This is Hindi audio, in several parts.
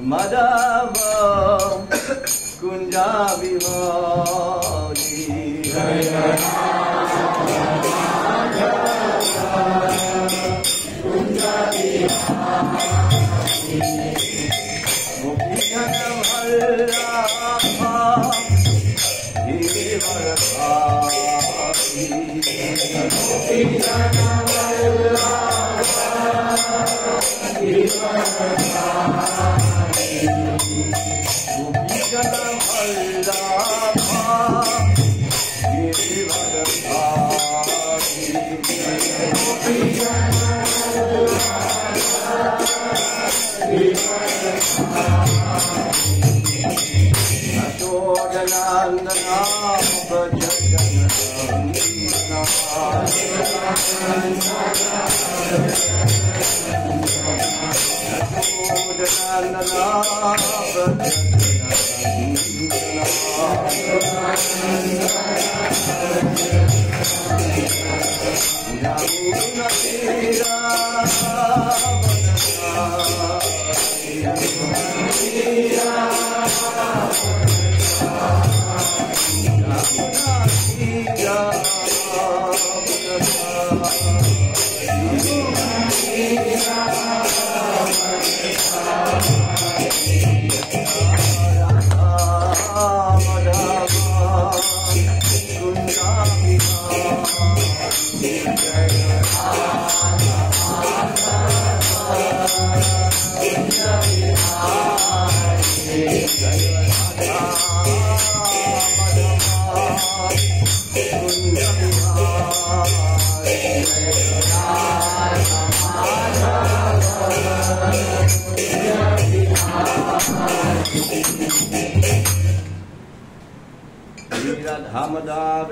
Madhava Kunja Vihari Jaya Kunja Vihari Mukti Vallabha Girirvardhari Mukti Madhava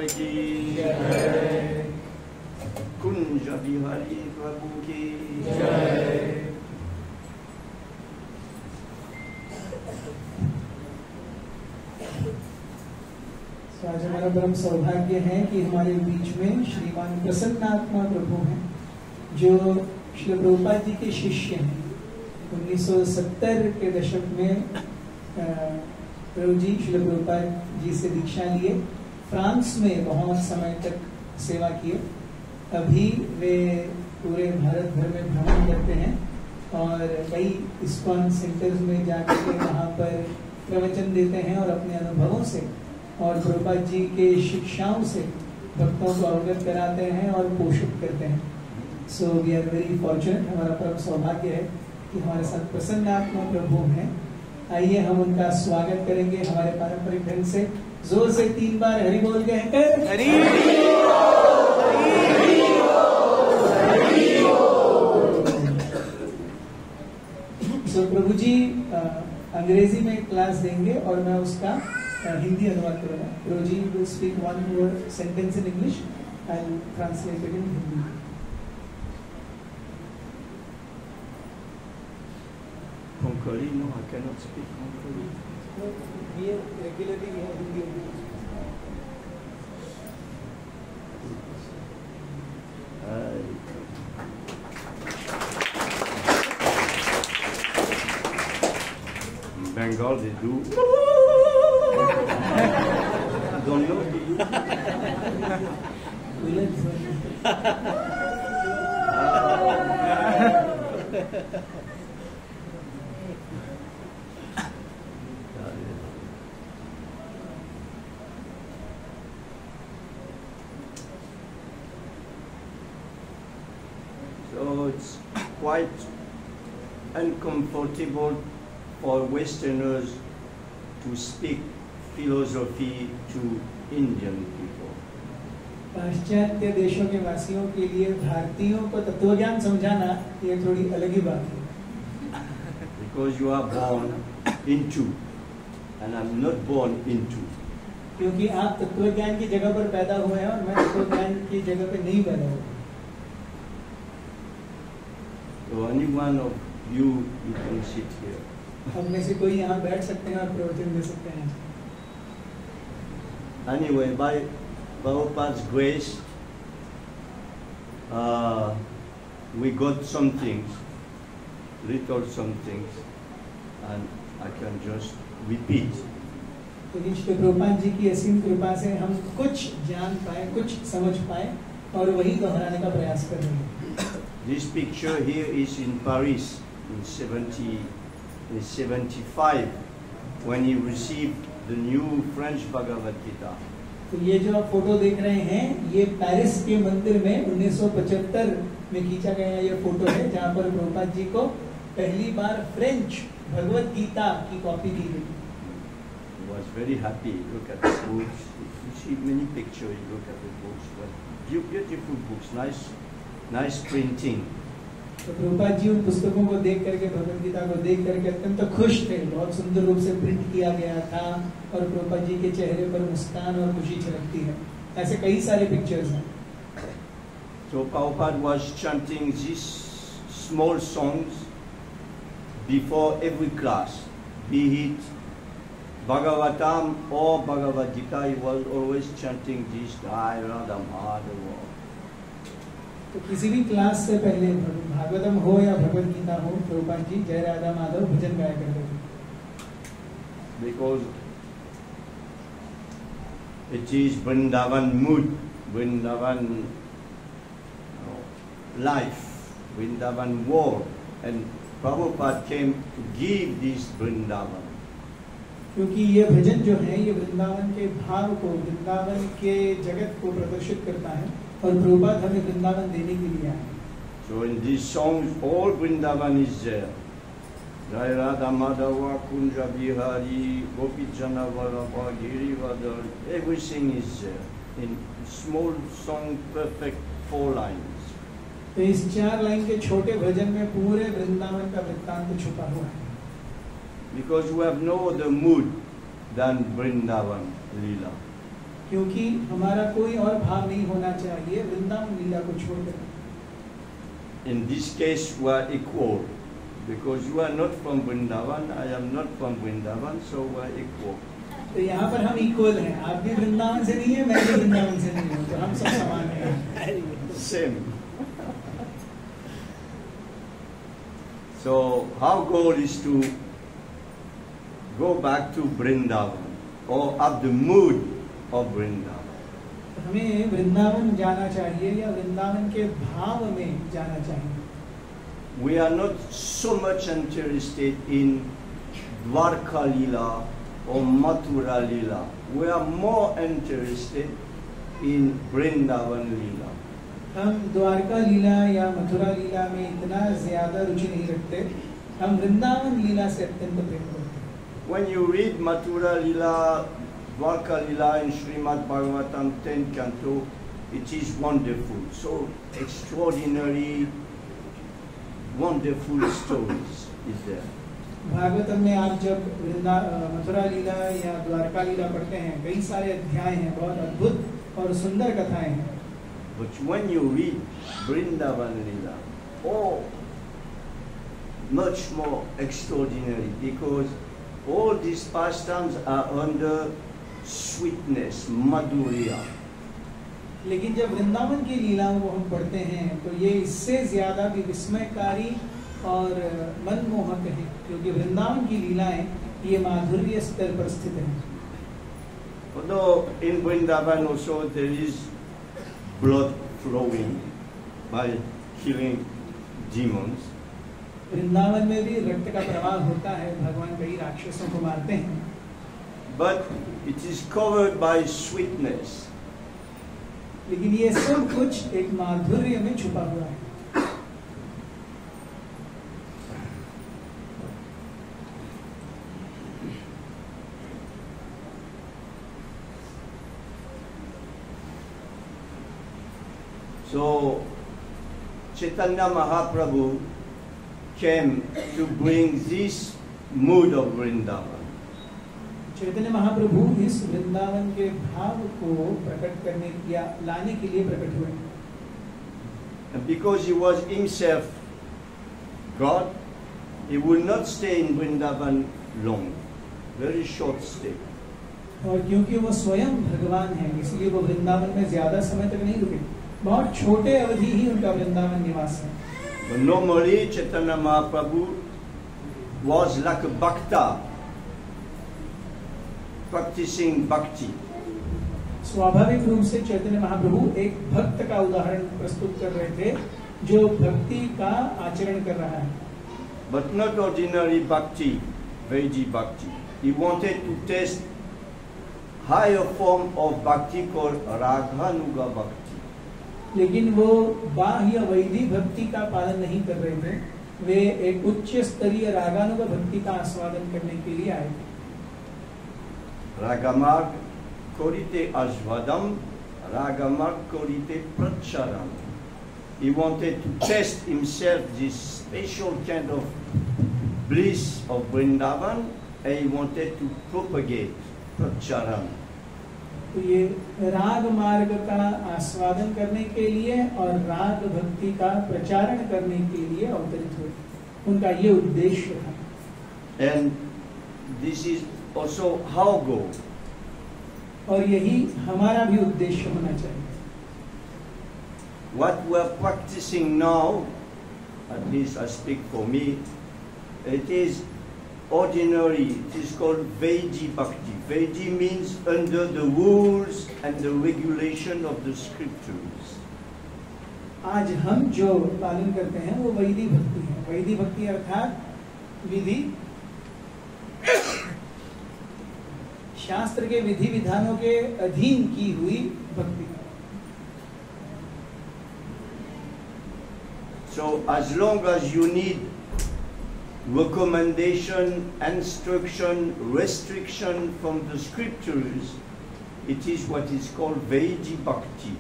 ki jai, Kunja Vihari Prabhu ki jai. आज हमारा परम सौभाग्य है कि हमारे बीच में श्रीमान प्रसन्नात्मा प्रभु हैं, जो श्री प्रभुपाद जी के शिष्य हैं। 1970 के दशक में प्रभु जी श्री प्रभुपाद जी से दीक्षा लिए, फ्रांस में बहुत समय तक सेवा किए। अभी वे पूरे भारत भर में भ्रमण करते हैं और कई इस्कॉन सेंटर्स में जाकर के वहाँ पर प्रवचन देते हैं और अपने अनुभवों से और प्रभुपाद जी के शिक्षाओं से भक्तों को अवगत कराते हैं और पोषित करते हैं। So we are very fortunate, हमारा परम सौभाग्य है कि हमारे साथ प्रसन्नात्मा प्रभु हैं। आइए हम उनका स्वागत करेंगे हमारे पारंपरिक ढंग से। जोर से 3 बार हरि बोल कहकर हरि सो प्रभु जी अंग्रेजी में क्लास देंगे और मैं उसका हिंदी अनुवाद करूंगा। प्रभु जी will speak 1 word sentence in English, I will translate it in Hindi. Konkali, no, I cannot speak Konkali. Here regularly we have Hindi. Bengal, they do. I don't know. So it's quite uncomfortable for Westerners to speak philosophy to Indian people. पाश्चात्य देशों के वासियों के लिए भारतीयों को तत्वज्ञान समझाना ये थोड़ी अलग ही बात है। Because you are born into, and I'm not born into. क्योंकि आप तत्वज्ञान की जगह पर पैदा हुए हैं और मैं तत्वज्ञान की जगह पर नहीं पैदा हुआ। So any one of you can sit here. हम में से कोई यहाँ बैठ सकते हैं और प्रवचन दे सकते हैं। Anyway, by Prabhupada's grace, we got some things little some things and I can just repeat. लेकिन श्री प्रभुपाद जी की असीम कृपा से हम कुछ जान पाए, कुछ समझ पाए और वही दोहराने का प्रयास कर रहे हैं। This picture here is in Paris in 75 when he received the new French Bhagavad Gita. तो ये जो आप फोटो देख रहे हैं, ये पेरिस के मंदिर में 1975 में खींचा गया ये फोटो है, जहाँ पर प्रभुपाद जी को पहली बार फ्रेंच भगवत गीता की कॉपी दी गई। He was very happy. Look at the books. You see many pictures. You look at the books. But beautiful books, nice printing. तो प्रभुपाद जी उन पुस्तकों को देख करके, भगवत गीता को देख करके अत्यंत खुश थे। बहुत सुंदर रूप से प्रिंट किया गया था और प्रभुपाद जी के चेहरे पर मुस्कान और खुशी छलकती है। ऐसे कई सारे पिक्चर्स हैं। So Prabhupada was chanting these small songs before every class, be it Bhagavatam or Bhagavad Gita. He was always chanting this Jai Radha Madhava. तो किसी भी क्लास से पहले भागवतम हो या भगवत गीता हो, प्रभुपाद जी जय राधा माधव भजन गाया करते थे। Because it is Vrindavan mood, Vrindavan life, Vrindavan world, and Prabhupada came to give this Vrindavan. क्योंकि ये भजन जो है ये वृंदावन के भाव को, वृंदावन के जगत को प्रदर्शित करता है और प्रभुपाद हमें वृंदावन देने के लिए आए। So in these songs, all Vrindavan is there. Jai Radha Madhava Kunja Bihari Gopi Jana Vallabha Girivadar, everything is there in small song, perfect 4 lines. तो इस 4 लाइन के छोटे भजन में पूरे वृंदावन का वृत्तांत छुपा हुआ है। Because we have no other mood than Vrindavan Leela. क्योंकि हमारा कोई और भाव नहीं होना चाहिए वृंदावन लीला को छोड़कर। In this case, we are equal. Because you are not from Vrindavan, I am not from Vrindavan, so we are equal. तो यहाँ पर हम इक्वल हैं। आप भी वृंदावन से नहीं है, मैं भी वृंदावन से नहीं हूँ, तो हम सब समान हैं। Same. So our goal is to go back to Vrindavan or have the mood of Vrindavan. हमें वृंदावन जाना चाहिए या वृंदावन के भाव में जाना चाहिए। We are not so much interested in Dwarka Leela or Mathura Leela. We are more interested in Vrindavan Leela. हम द्वारका लीला या मथुरा लीला में इतना ज्यादा रुचि नहीं रखते, हम वृंदावन लीला से अत्यंत प्रेम करते हैं। When you read Mathura Leela, Dwarka Leela in Srimad Bhagavatam 10 Canto, it is wonderful. So extraordinary, wonderful stories is there. Bhagavatam में आप जब मथुरा लीला या द्वारका लीला पढ़ते हैं, कई सारे अध्याय हैं, बहुत अद्भुत और सुंदर कथाएं हैं। But when you read Vrindavan Leela, oh, much more extraordinary, because all these pastimes are under sweetness, madhurya. लेकिन जब वृंदावन की लीलाओं को हम पढ़ते हैं तो ये इससे ज्यादा भी विस्मयकारी और मनमोहक है, क्योंकि वृंदावन की लीलाएं ये माधुर्य स्तर पर स्थित हैं। Although in Vrindavan also there is blood flowing by killing demons. Vrindavan में भी रक्त का प्रवाह होता है, भगवान कई राक्षसों को मारते हैं। But it is covered by sweetness. लेकिन ये सब कुछ एक माधुर्य में छुपा हुआ है। So Chaitanya Mahaprabhu came to bring this mood of Vrindavan. Chaitanya Mahaprabhu इस वृंदावन के भाव को प्रकट करने या लाने के लिए प्रकट हुए। And because he was himself God, he would not stay in Vrindavan long, very short stay. और क्योंकि वो स्वयं भगवान है, इसलिए वो वृंदावन में ज्यादा समय तक नहीं रुके, बहुत छोटे अवधि ही उनका वृंदावन निवास है। But normally, Chaitanya Mahaprabhu was like a bhakta, practicing bhakti. स्वाभाविक रूप से चैतन्य महाप्रभु एक भक्त का उदाहरण प्रस्तुत कर रहे थे जो भक्ति का आचरण कर रहा है. But not ordinary bhakti, Vaidhi bhakti. He wanted to test higher form of bhakti called Raganuga bhakti. लेकिन वो बाह्य वैधि भक्ति का पालन नहीं कर रहे थे. वे एक उच्च स्तरीय रागानुग भक्ति का आस्वादन करने के लिए आए थे. Ragamarg korite asvadam, Ragamarg korite pracharam. He wanted to test himself this special kind of bliss of Vrindavan, and he wanted to propagate pracharam. तो ये राग मार्ग का आस्वादन करने के लिए और राग भक्ति का प्रचारण करने के लिए अवतरित हुए. उनका ये उद्देश्य था. And this is also our goal. और यही हमारा भी उद्देश्य होना चाहिए. What we are practicing now, at least I speak for me, it is ordinary. It is called Vaidhi Bhakti. Vaidhi means under the rules and the regulation of the scriptures. आज हम जो पालन करते हैं वो वैदिक भक्ति है. वैदिक भक्ति अर्थात विधि शास्त्र के विधि विधानों के अधीन की हुई भक्ति. So as long as you need recommendation, instruction, restriction from the scriptures, it is what is called Vaidhi Bhakti.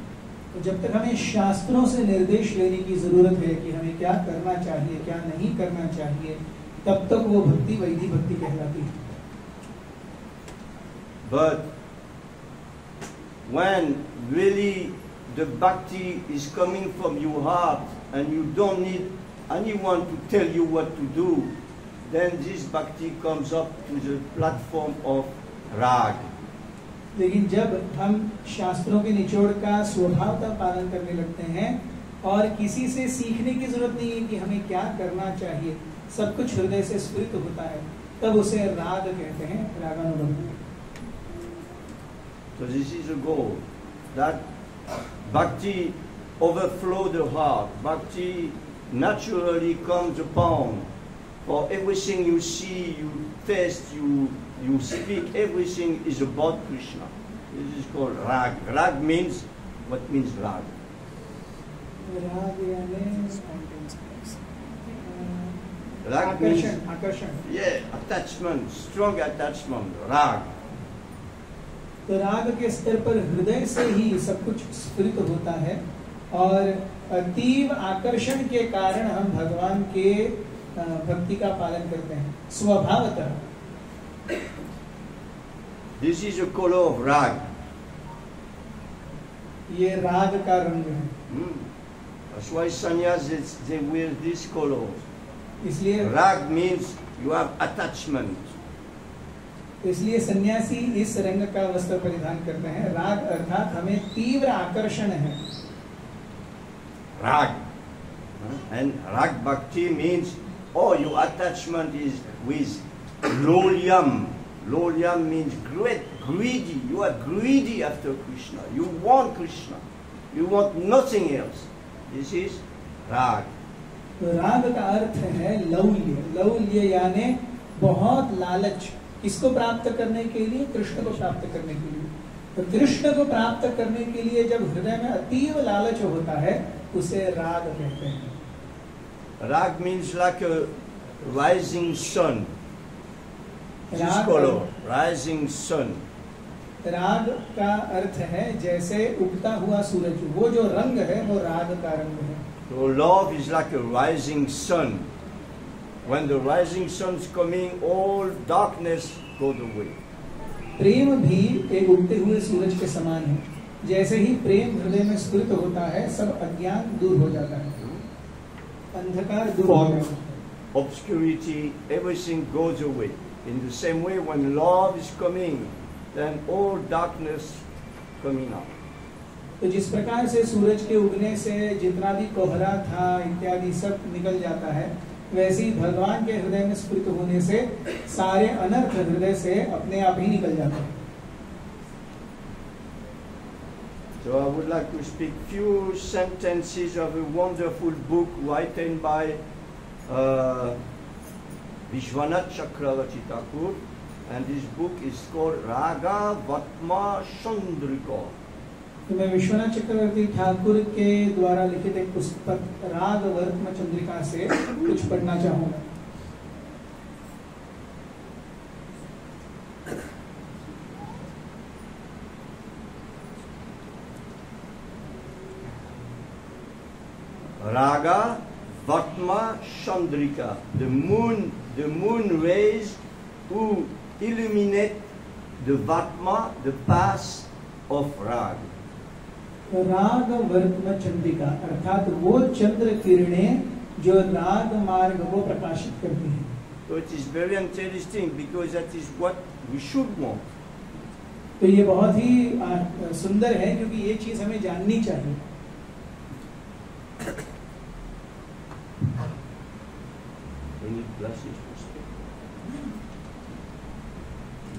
तो जब तक हमें शास्त्रों से निर्देश लेने की जरूरत है कि हमें क्या करना चाहिए क्या नहीं करना चाहिए, तब तक वो भक्ति वैदिक भक्ति कहलाती है. But when really the bhakti is coming from your heart and you don't need anyone to tell you what to do, then this bhakti comes up to the platform of rag. लेकिन जब हम शास्त्रों के निचोड़ का स्वभावतः पालन करने लगते हैं और किसी से सीखने की जरूरत नहीं है कि हमें क्या करना चाहिए, सब कुछ हृदय से स्फुरित होता है, तब उसे राग कहते हैं, रागानुगम. So this is the goal, that bhakti overflow the heart. Bhakti naturally comes upon. For everything you see, you taste, you speak, everything is about Krishna. This is called rag. Rag means, what means rag? Rag means, yeah, attachment, strong attachment, rag. तो राग के स्तर पर हृदय से ही सब कुछ स्फुरित होता है और अतीव आकर्षण के कारण हम भगवान के भक्ति का पालन करते हैं स्वभावतः. This is a color of rag. ये राग का रंग है. That's why sannyasis they wear this color. इसलिए rag means you have attachment. इसलिए सन्यासी इस रंग का वस्त्र परिधान करते हैं. राग अर्थात हमें तीव्र आकर्षण है. Rag. And rag bhakti means, oh, your attachment is with lolyam. Lolyam means greedy. You are greedy after Krishna. You want Krishna. You want nothing else. This is rag. तो राग का अर्थ है लौल्य. लौल्य यानी बहुत लालच. किसको प्राप्त करने के लिए? कृष्ण को प्राप्त करने के लिए. तो कृष्ण को प्राप्त करने के लिए जब हृदय में अतीव लालच होता है उसे राग कहते हैं. Rag means like a rising sun. This color, rising sun. राग का अर्थ है जैसे उगता हुआ सूरज. वो जो रंग है वो राग का रंग है. So love is like a rising sun. When the rising sun is coming, all darkness goes away. प्रेम भी एक उगते हुए सूरज के समान है. जैसे ही प्रेम हृदय में स्फुरित होता है सब अज्ञान दूर हो जाता है, अंधकार दूर हो जाता है. Obscurity, everything goes away. In the same way, when love is coming, then all darkness coming out. तो जिस प्रकार से सूरज के उगने से जितना भी कोहरा था इत्यादि सब निकल जाता है, वैसे ही भगवान के हृदय में स्फुरित होने से सारे अनर्थ हृदय से अपने आप ही निकल जाते हैं। So I would like to speak few sentences of a wonderful book written by Vishwanath Chakravarti Thakur, and this book is called Raga Vatma Chandrika. तो मैं विश्वनाथ चक्रवर्ती ठाकुर के द्वारा लिखित एक पुस्तक राग वर्त्म चंद्रिका से कुछ पढ़ना चाहूंगा। Raga Vatma Chandrika, the moon rays who illuminate the Vatma, the path of Rag. राग वर्त्म चंद्रिका अर्थात वो चंद्र किरणें जो राग मार्ग को प्रकाशित करती हैं। So it is very interesting because that is what we should want. तो ये बहुत ही सुंदर है क्योंकि ये चीज हमें जाननी चाहिए। Any glasses to speak?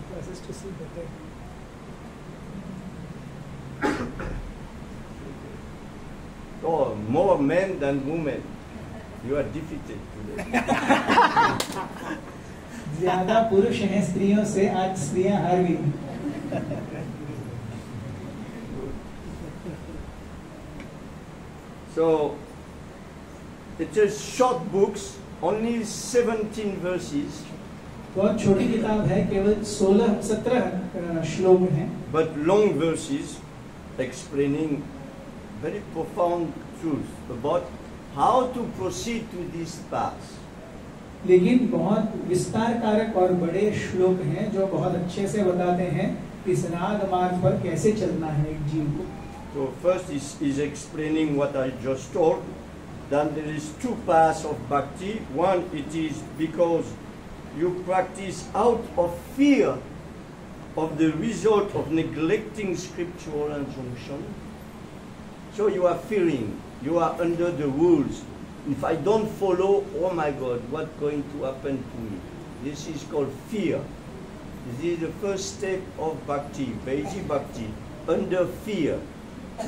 Glasses to see better. Oh, more men than women. You are defeated today. ज्यादा पुरुष हैं स्त्रियों से, आज स्त्रियां हार गई। So it is short books, only 17 verses. बहुत छोटी किताब है, केवल 17 श्लोक हैं। But long verses explaining very profound truth about how to proceed to this path. लेकिन बहुत विस्तार कारक और बड़े श्लोक हैं जो बहुत अच्छे से बताते हैं इस राग मार्ग पर कैसे चलना है एक जीव को। So first is explaining what I just told. Then there is two paths of bhakti. One, it is because you practice out of fear of the result of neglecting scriptural injunction. So you are fearing, you are under the rules. If I don't follow, oh my God, what's going to happen to me? This is called fear. This is the first step of bhakti, Vaidhi bhakti, under fear.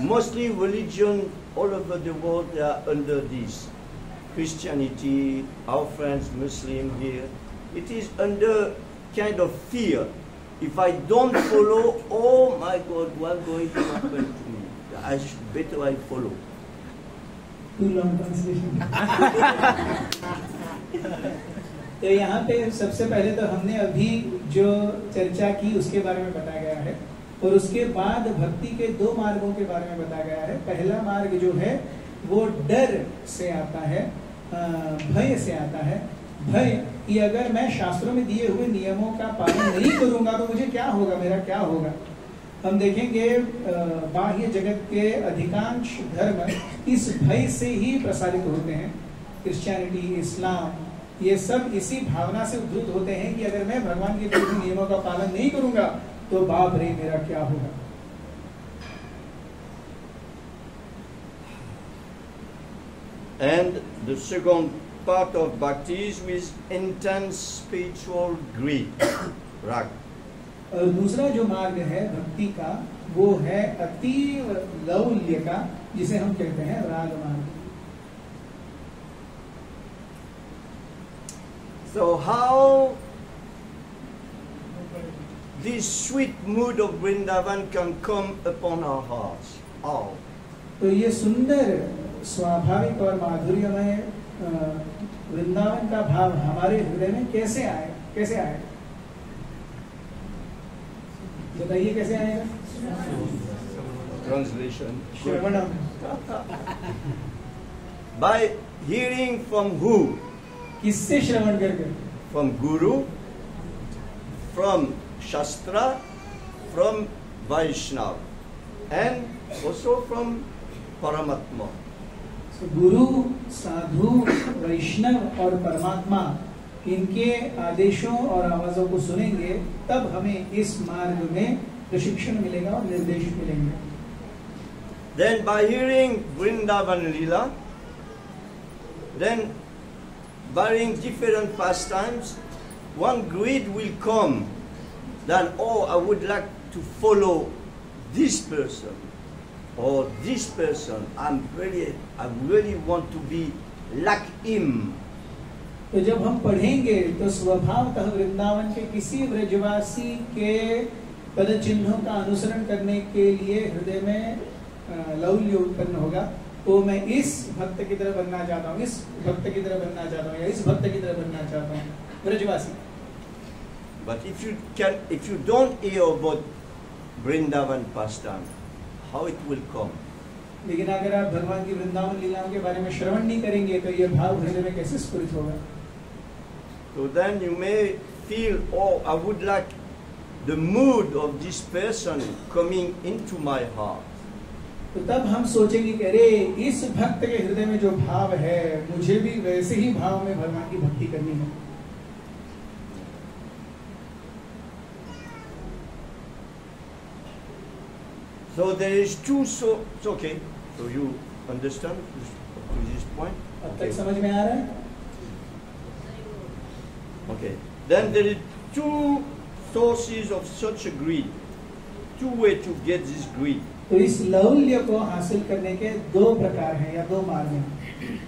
Mostly religion all over the world, they are under this. Christianity, our friends Muslim here, it is under kind of fear. If I don't follow, oh my God, what's going to happen to me? Better I follow. Too long translation. तो यहाँ पे सबसे पहले तो हमने अभी जो चर्चा की उसके बारे में बताया गया है और उसके बाद भक्ति के दो मार्गों के बारे में बताया गया है। पहला मार्ग जो है वो डर से आता है, भय से आता है। भय कि अगर मैं शास्त्रों में दिए हुए नियमों का पालन नहीं करूंगा तो मुझे क्या होगा, मेरा क्या होगा। हम देखेंगे बाह्य जगत के अधिकांश धर्म इस भय से ही प्रसारित होते हैं। क्रिश्चियनिटी, इस्लाम, ये सब इसी भावना से उद्धृत होते हैं कि अगर मैं भगवान के दिए हुए नियमों का पालन नहीं करूंगा तो बाप रे मेरा क्या होगा। And the second part of bhakti is with intense spiritual greed, rag. और दूसरा जो मार्ग है भक्ति का वो है अति लौल्य का, जिसे हम कहते हैं राग मार्ग। So how this sweet mood of Vrindavan can come upon our hearts? How? तो ये सुंदर स्वाभाविक और माधुर्यमय वृंदावन का भाव हमारे हृदय में कैसे आए, कैसे आएगा? बताइए कैसे आएगा? Translation. श्रवणम। By hearing from who? किससे श्रवण करके? From Guru, from Shastra, from Vaishnava, and also from Paramatma. So, गुरु, साधु, वैष्णव और परमात्मा, इनके आदेशों और आवाजों को सुनेंगे तब हमें इस मार्ग में प्रशिक्षण मिलेगा और निर्देश मिलेंगे। Then by hearing Vrindavan Lila, then by hearing different pastimes, one greed will come that, oh, I would like to follow this person or this person. I really want to be like him. तो जब हम पढ़ेंगे तो स्वभावतः वृंदावन के किसी ब्रजवासी के पद चिन्हों का अनुसरण करने के लिए हृदय में लौल्य उत्पन्न होगा। तो मैं इस भक्त की तरह बनना चाहता हूँ, इस भक्त की तरह बनना चाहता हूँ, या इस भक्त की तरह बनना चाहता हूँ, ब्रजवासी। But if you don't hear about Vrindavan pastime, how it will come? लेकिन अगर आप भगवान की वृंदावन लीलाओं के बारे में श्रवण नहीं करेंगे तो यह भाव हृदय में कैसे स्फुरित होगा? So then you may feel, oh, I would like the mood of this person coming into my heart. तो तब हम सोचेंगे कि अरे इस भक्त के हृदय में जो भाव है, मुझे भी वैसे ही भाव में भगवान की भक्ति करनी है। So there is two okay. So you understand to this point? अब तक समझ में आ रहा है? Okay. Then there is two sources of such a greed. Two ways to get this greed. तो इस लौल्य को हासिल करने के दो प्रकार हैं या दो मार्ग हैं।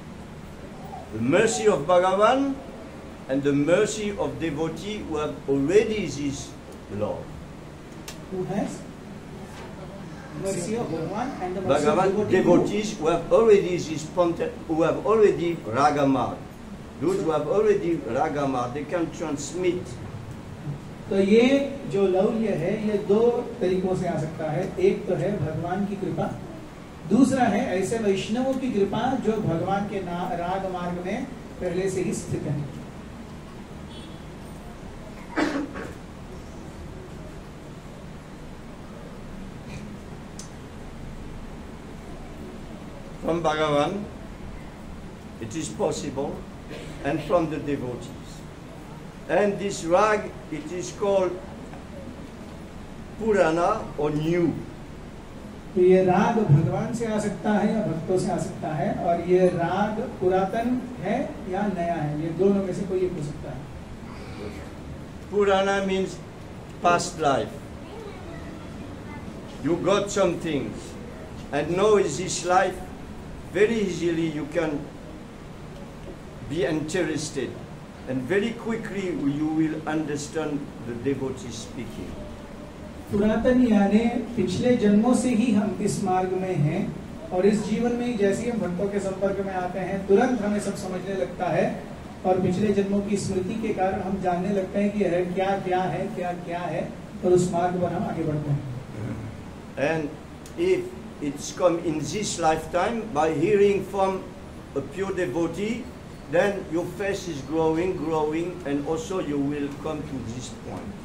The mercy of Bhagavan and the mercy of devotee who have already this love. Who has? Mercy of Bhagavan and the mercy Bhagavan, of devotees who have already this who have already ragamar. Those who have already ragamar, they can transmit. तो ये जो लौल्य है ये दो तरीकों से आ सकता है। एक तो है भगवान की कृपा, दूसरा है ऐसे वैष्णवों की कृपा जो भगवान के राग मार्ग में पहले से ही स्थित है। From Bhagavan, it is possible, and from the devotees. And this rag, it is called Purana or New. तो ये राग भगवान से आ सकता है या भक्तों से आ सकता है, और ये राग पुरातन है या नया है, ये दोनों में से कोई एक हो सकता है। Purana means past life. You got some things, and now in this life, very easily you can be interested, and very quickly you will understand the devotee speaking. पुरातन यानी पिछले जन्मों से ही हम इस मार्ग में हैं, और इस जीवन में जैसे ही हम भक्तों के संपर्क में आते हैं तुरंत हमें सब समझने लगता है, और पिछले जन्मों की स्मृति के कारण हम जानने लगते हैं कि है क्या क्या है, क्या क्या है, और उस मार्ग पर हम आगे बढ़ते हैं। And if it's come in this lifetime by hearing from a pure devotee, then your faith is growing, and also you will come to this point.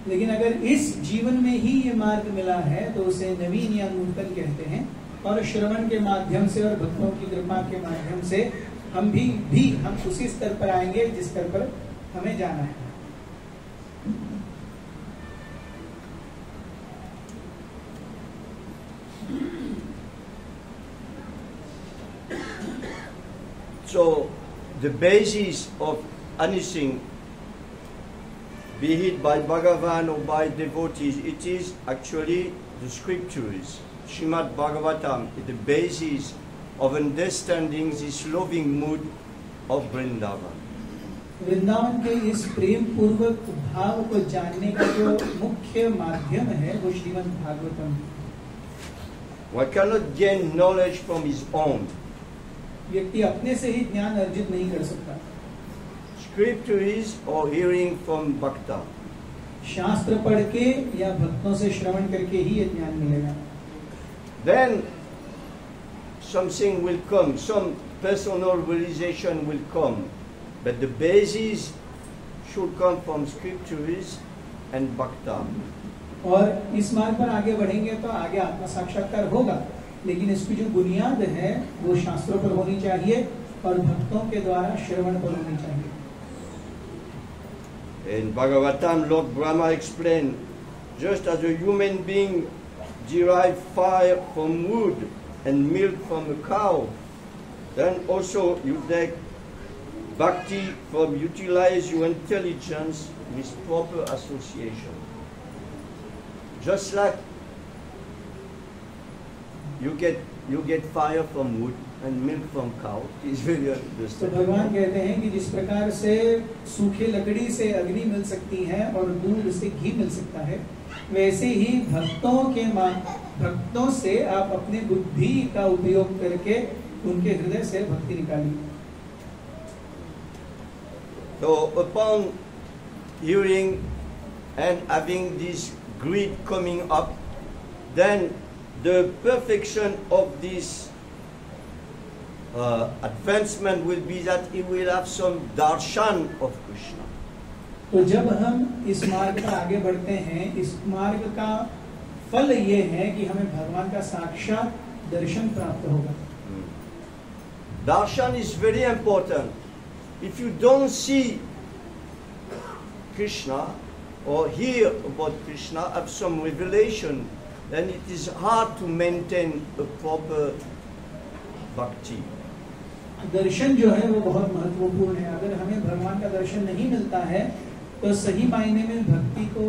लेकिन अगर इस जीवन में ही ये मार्ग मिला है तो उसे नवीन या नूतन कहते हैं, और श्रवण के माध्यम से और भक्तों की कृपा के माध्यम से हम हम उसी स्तर पर आएंगे जिस स्तर पर हमें जाना है। So the basis of anything, be it by Bhagavan or by devotees, it is actually the scriptures. Srimad Bhagavatam is the basis of understanding this loving mood of Vrindavan. Vrindavan के इस प्रेम पूर्वक भाव को जानने का जो मुख्य माध्यम है वो Shrimad Bhagavatam. One cannot gain knowledge from his own. व्यक्ति अपने से ही ज्ञान अर्जित नहीं कर सकता। Scriptures or hearing from Bhakta. शास्त्र पढ़ के या भक्तों से श्रवण करके ही ये ज्ञान मिलेगा। Then something will come, some personal realization will come, but the basis should come from scriptures and Bhakta. और इस मार्ग पर आगे बढ़ेंगे तो आगे आत्म साक्षात्कार होगा, लेकिन इसकी जो बुनियाद है वो शास्त्रों पर होनी चाहिए और भक्तों के द्वारा श्रवण पर होनी चाहिए। In Bhagavatam, Lord Brahma explained, just as a human being derive fire from wood and milk from a cow, then also you take bhakti from utilize your intelligence with proper association. Just like you get fire from wood and milk from cow, is very तो understood. भगवान कहते हैं कि जिस प्रकार से सूखे लकड़ी से अग्नि मिल सकती है और दूध से घी मिल सकता है, वैसे ही भक्तों से आप अपने बुद्धि का उपयोग करके उनके हृदय से भक्ति निकालिए. So upon hearing and having this greed coming up, then the perfection of this advancement will be that he will have some darshan of Krishna. तो जब हम इस मार्ग पर आगे बढ़ते हैं, इस मार्ग का फल ये है कि हमें भगवान का साक्षात दर्शन प्राप्त होगा. Darshan is very important. If you don't see Krishna or hear about Krishna, have some revelation, then it is hard to maintain a proper bhakti. दर्शन जो है वो बहुत महत्वपूर्ण है. अगर हमें भगवान का दर्शन नहीं मिलता है तो सही मायने में भक्ति को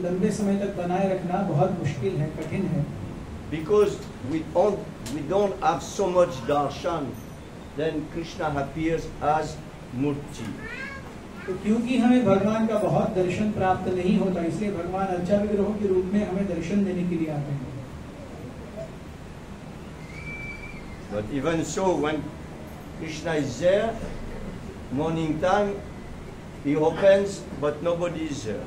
लंबे समय तक बनाए रखना बहुत मुश्किल है, कठिन है. Because we don't have so much darshan, then Krishna appears as Murti. तो क्योंकि हमें भगवान का बहुत दर्शन प्राप्त नहीं होता, इसलिए भगवान अर्चा विग्रहों के रूप में हमें दर्शन देने के लिए आते हैं. But even so, when Krishna is there, morning time, he opens, but nobody is there.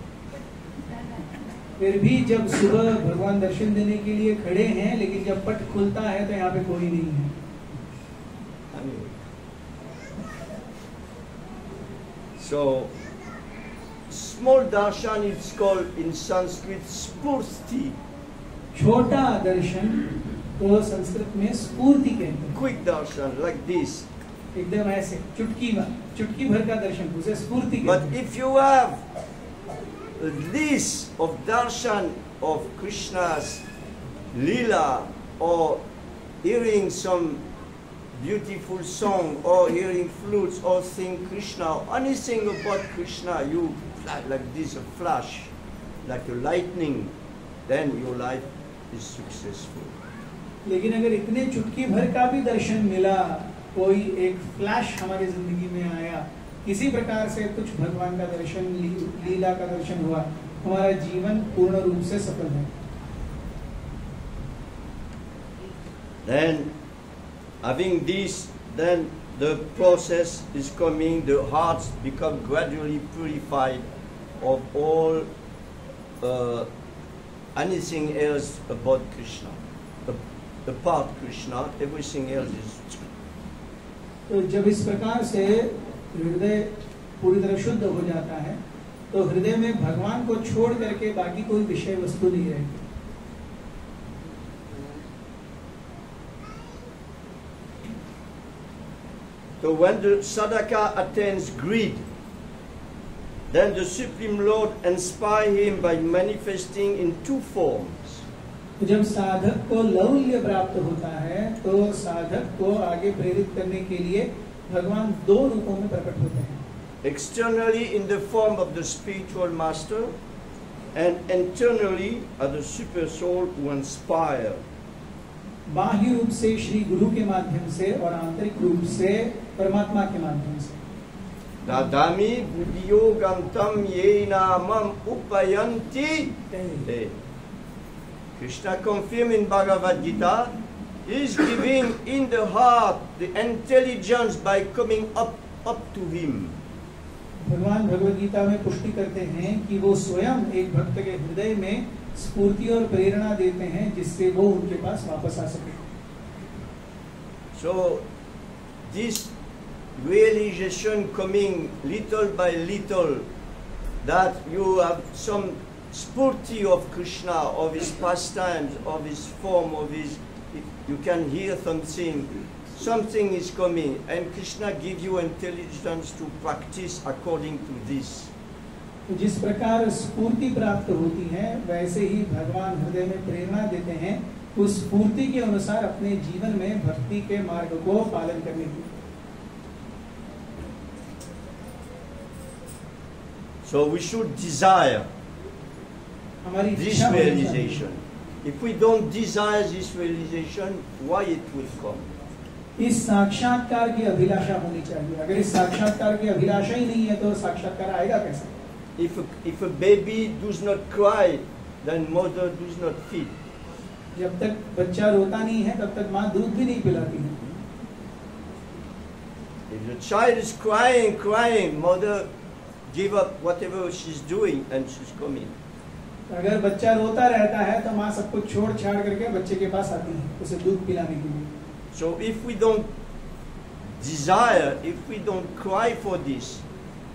फिर भी जब सुबह भगवान दर्शन देने के लिए खड़े हैं, लेकिन जब पट खुलता है तो यहाँ पे कोई नहीं है. So, small darshan is called in Sanskrit spurti. छोटा दर्शन तो संस्कृत में स्फूर्ति कहते हैं. Quick darshan, like this. एकदम ऐसे चुटकी भर का दर्शन, उसे स्फूर्ति कहते But हैं. if you have a list of darshan of Krishna's lila, or hearing some beautiful song, or hearing flutes, or sing Krishna, or anything about Krishna, you like this, a flash, like a lightning, then your life is successful. लेकिन अगर इतने चुटकी भर का भी दर्शन मिला, कोई एक फ्लैश हमारी जिंदगी में आया, किसी प्रकार से कुछ भगवान का दर्शन, लीला का दर्शन हुआ, हमारा जीवन पूर्ण रूप से सफल है. Then, having this, then the process is coming, the hearts become gradually purified of all anything else about Krishna. Apart Krishna, everything else is. तो जब इस प्रकार से हृदय पूरी तरह शुद्ध हो जाता है, तो हृदय में भगवान को छोड़ करके बाकी कोई विषय वस्तु नहीं रहती. So when the sadhaka attains greed, then the Supreme Lord inspires him by manifesting in two forms. तो जब साधक को लौल्य प्राप्त होता है, तो साधक को आगे प्रेरित करने के लिए भगवान दो रूपों में प्रकट होते हैं. Externally in the form of the spiritual master, and internally as the super soul who inspires. बाह्य रूप से श्री गुरु के माध्यम से और आंतरिक रूप से परमात्मा के माध्यम से. Dadami buddhiyogam tam yena mam upayanti. Krishna confirmed in Bhagavad Gita, he is giving in the heart the intelligence by coming up to him. भगवान भगवद गीता में पुष्टि करते हैं कि वो स्वयं एक भक्त के हृदय में स्फूर्ति और प्रेरणा देते हैं, जिससे वो उनके पास वापस आ सके. So this realization coming little by little, that you have some spurti of Krishna, of his pastimes, of his form, of his, you can hear something is coming, and Krishna gives you intelligence to practice according to this. तो जिस प्रकार स्फूर्ति प्राप्त होती है वैसे ही भगवान हृदय में प्रेरणा देते हैं उस स्फूर्ति के अनुसार अपने जीवन में भक्ति के मार्ग को पालन करने की। So we should desire हमारी this इच्छा होनी चाहिए। realization. If we don't desire this realization, why it will come? इस साक्षात्कार की अभिलाषा होनी चाहिए। अगर इस साक्षात्कार की अभिलाषा ही नहीं है तो साक्षात्कार आएगा कैसे? If a baby does not cry, then mother does not feed. जब तक बच्चा रोता नहीं है तब तक माँ दूध भी नहीं पिलाती है। If the child is crying, mother give up whatever she's doing and she's coming. अगर बच्चा रोता रहता है तो माँ सब कुछ छोड़ छाड़ करके बच्चे के पास आती है उसे दूध पिलाने के लिए। So if we don't desire, if we don't cry for this,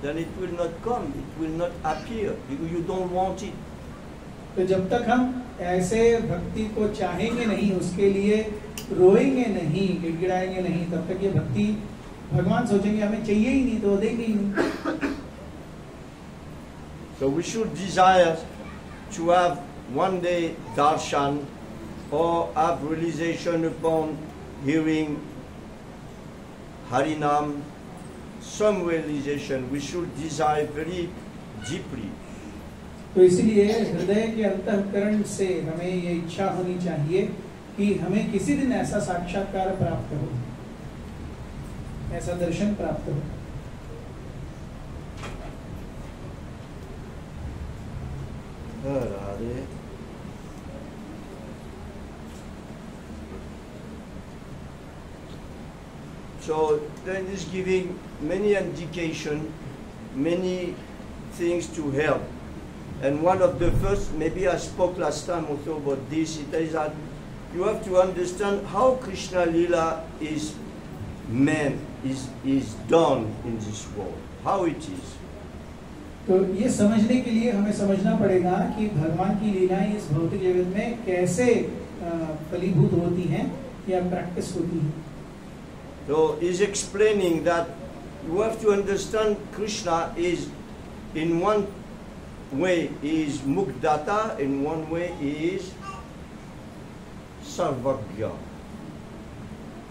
then it will not come, it will not appear, because you don't want it. तो जब तक हम ऐसे भक्ति को चाहेंगे नहीं, उसके लिए रोएंगे नहीं, गिड़गिड़ाएंगे नहीं, तब तक ये भक्ति भगवान सोचेंगे हमें चाहिए ही नहीं तो देंगे ही नहीं। So we should desire to have one day darshan or have realization upon hearing Harinam, some realization we should desire very deeply. तो इसलिए हृदय के अंतःकरण से हमें ये इच्छा होनी चाहिए कि हमें किसी दिन ऐसा साक्षात्कार प्राप्त हो, ऐसा दर्शन प्राप्त हो। Radhe. So then is giving many indication, many things to help. And one of the first, maybe I spoke last time also about this, it is that you have to understand how Krishna Lila is meant, is done in this world, how it is. तो ये समझने के लिए हमें समझना पड़ेगा कि भगवान की लीलाएं इस भौतिक जगत में कैसे फलीभूत होती हैं या प्रैक्टिस होती हैं। So he's explaining that you have to understand Krishna is in one way he is Mukdata, in one way he is Sarvagya.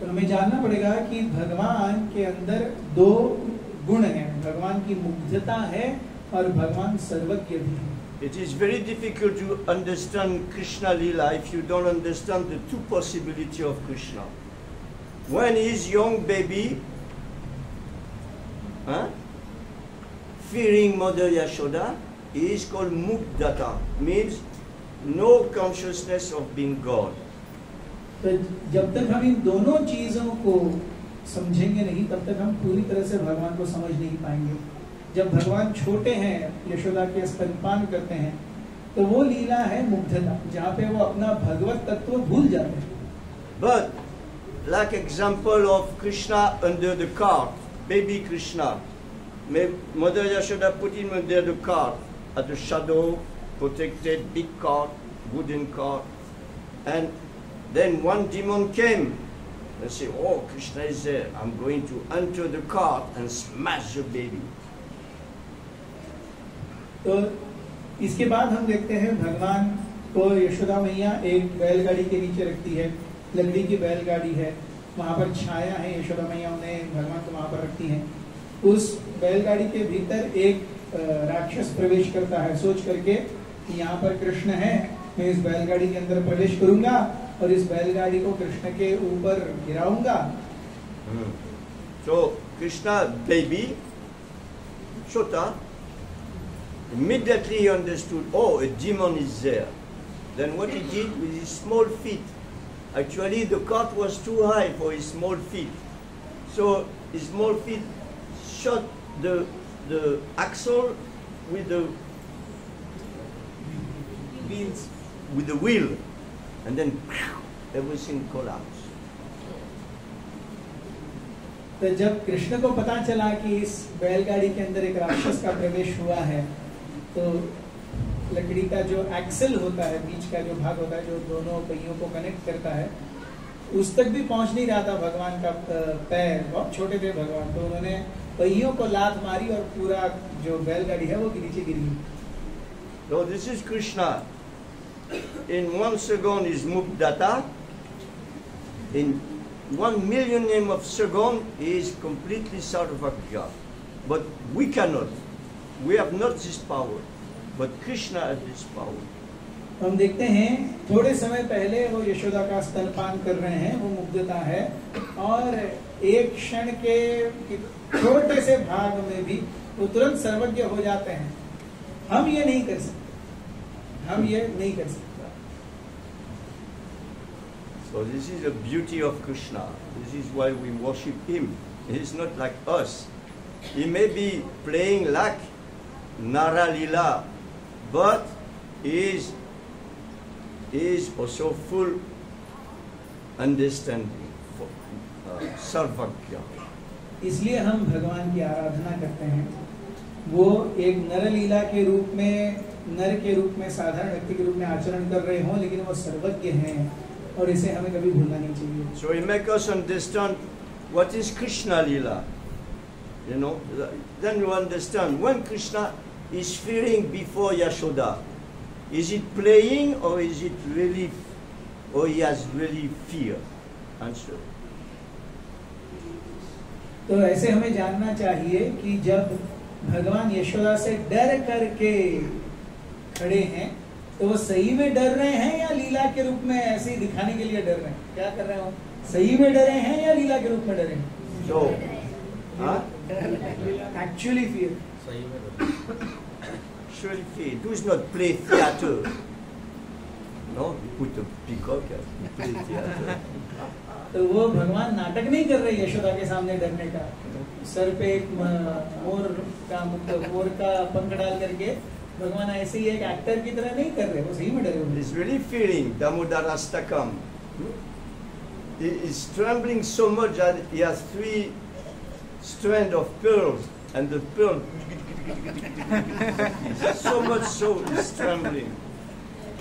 तो हमें जानना पड़ेगा कि भगवान के अंदर दो गुण हैं, भगवान की मुग्धता है और भगवान सर्वज्ञ भी है। It is very difficult to understand Krishna Lila if you don't understand the two possibilities of Krishna. When he is young baby, fearing Mother Yashoda, he is called Mukdata, means no consciousness of being God. तो जब तक हम इन दोनों चीजों को समझेंगे नहीं तब तक हम पूरी तरह से भगवान को समझ नहीं पाएंगे। जब भगवान छोटे हैं, यशोदा के स्तनपान करते हैं, तो वो लीला है मुग्धता, जहाँ पे वो अपना भगवत तत्व भूल जाते हैं। But like example of Krishna under the cart, baby Krishna, Mother Yashoda put him under the cart at the shadow, protected, big cart, wooden cart, and then one demon came and said, "Oh, Krishna is there. I'm going to enter the cart and smash the baby." तो इसके बाद हम देखते हैं भगवान को यशोदा मैया एक बैलगाड़ी के नीचे रखती है, लकड़ी की बैलगाड़ी है, वहां पर छाया है, यशोदा मैया उन्हें भगवान को वहां पर रखती हैं। उस बैलगाड़ी के भीतर एक राक्षस प्रवेश करता है, सोच करके कि यहाँ पर कृष्ण है, मैं इस बैलगाड़ी के अंदर प्रवेश करूंगा और इस बैलगाड़ी को कृष्ण के ऊपर गिराऊंगा। So Krishna baby Shota immediately he understood, oh, a demon is there. Then what he did with his small feet, actually the cart was too high for his small feet, so his small feet shot the axle with the wheels, with the wheel, and then everything collapsed. तो जब कृष्ण को पता चला कि इस बैलगाड़ी के अंदर एक राक्षस का प्रवेश हुआ है, तो लकड़ी का जो एक्सल होता है, बीच का जो भाग होता है जो दोनों पहियों को कनेक्ट करता है, उस तक भी पहुंच नहीं रहा था भगवान का पैर, बहुत छोटे थे भगवान, तो उन्होंने पहियों को लात मारी और पूरा जो बैलगाड़ी है वो नीचे गिरी। So this is Krishna. In 1 second is Mukdata. In 1 millionth of second he is completely Sarvagya. But we cannot. We have not this power. But Krishna has this power. हम देखते हैं थोड़े समय पहले वो यशोदा का स्तनपान कर रहे हैं, वो मुग्धता है, और एक क्षण के छोटे से भाग में भी वो तुरंत सर्वज्ञ हो जाते हैं। हम ये नहीं कर सकते, हम ये नहीं कर सकते। So this is the beauty of Krishna. This is why we worship him. He is not like us. He may be playing like Naralila, but he is also full understanding for Sarvagya. इसलिए हम भगवान की आराधना करते हैं। वो एक नरलीला के रूप में, नर के रूप में, साधारण व्यक्ति के रूप में आचरण कर रहे हों, लेकिन वो सर्वज्ञ हैं और इसे हमें कभी भूलना नहीं चाहिए। So he make us understand what is Krishna Lila. You know, then you understand when Krishna is feeling before Yashoda. Is it playing or is it really, or he has really fear? Answer. तो ऐसे हमें जानना चाहिए कि जब भगवान यशोदा से डर करके खड़े हैं, तो वो सही में डर रहे हैं या लीला के रूप में ऐसे ही दिखाने के लिए डर रहे हैं? क्या कर रहे हो? सही में डरे हैं या लीला के रूप में डरे हैं? So, Actually fear. Actually fear. Do not play theater. No, you put a peacock and you play theater. तो वो भगवान नाटक नहीं कर रहे यशोदा के सामने डरने का। सर पे एक मोर का पंख डाल करके भगवान ऐसे ही एक एक्टर की तरह नहीं कर रहे, वो सही में डरे हुए। He's really feeling Damodarastakam. He is trembling so much that he has 3 strands of pearls, and the pearl so much so is trembling.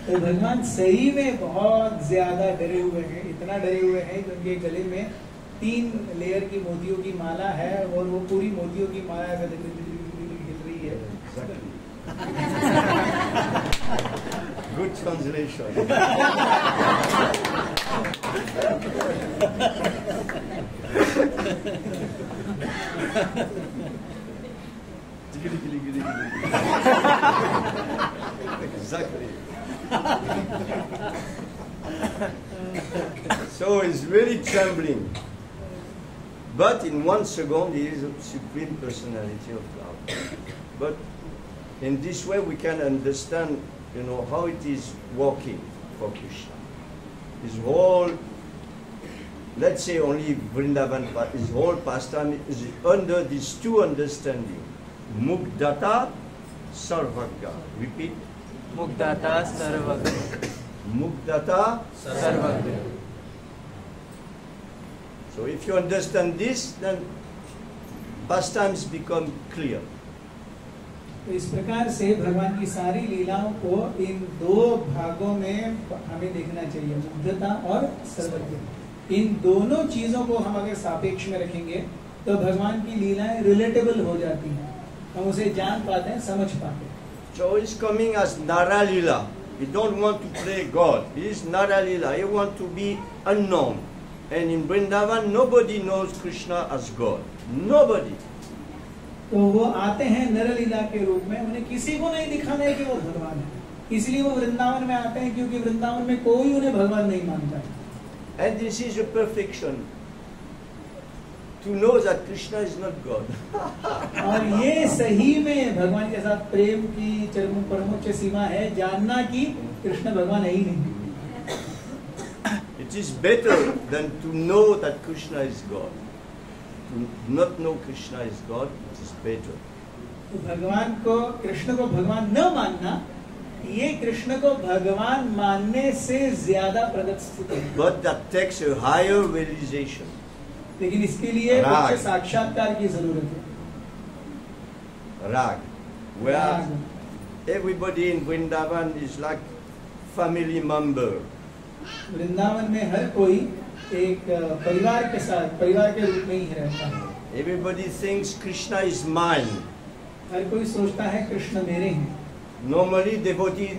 तो भगवान सही में बहुत ज्यादा डरे हुए हैं, इतना डरे हुए हैं कि उनके गले में 3 लेयर की मोतियों की माला है और वो पूरी मोतियों की माला ऐसे हिल रही है। Good translation. Exactly. So he's really trembling. But in 1 second he is a supreme personality of God. But in this way we can understand, you know, how it is working for Krishna. His whole, let's say only Vrindavan, his whole pastime is under these 2 understanding. Mugdata, Sarvagya. Repeat. Mugdata Sarvagya. Mugdata, Sarvagya. So if you understand this, then pastimes become clear. तो इस प्रकार से भगवान की सारी लीलाओं को इन 2 भागों में हमें देखना चाहिए, मुग्धता और सर्वज्ञ। इन दोनों चीजों को हम अगर सापेक्ष में रखेंगे तो भगवान की लीलाएं रिलेटेबल हो जाती हैं, हम उसे जान पाते हैं, समझ पाते हैं। So he's coming as Naralila. He don't want to play God. He is Naralila. He wants to be unknown. And in Vrindavan, nobody knows Krishna as God. Nobody. तो वो आते हैं नरलीला के रूप में, उन्हें किसी को नहीं दिखाना है कि वो भगवान है, इसलिए वो वृंदावन में आते हैं, क्योंकि वृंदावन में कोई उन्हें भगवान नहीं मानता है। And this is a perfection. To know that Krishna is not God. और ये सही में भगवान के साथ प्रेम की परमोच्च सीमा है, जानना कि कृष्ण भगवान है ही नहीं। It is better than to know that Krishna is God. To not know Krishna is God, it is better. तो भगवान को, कृष्ण को भगवान न मानना, ये कृष्ण को भगवान मानने से ज्यादा प्रगत स्थिति है। But that takes a higher realization. लेकिन इसके लिए उच्च साक्षात्कार की जरूरत है। Rag. Where everybody in Vrindavan is like family member. Vrindavan में हर कोई एक परिवार के साथ, परिवार के रूप में ही रहता है। Everybody thinks Krishna is mine. हर कोई सोचता है कृष्ण मेरे हैं। Normally, devotees,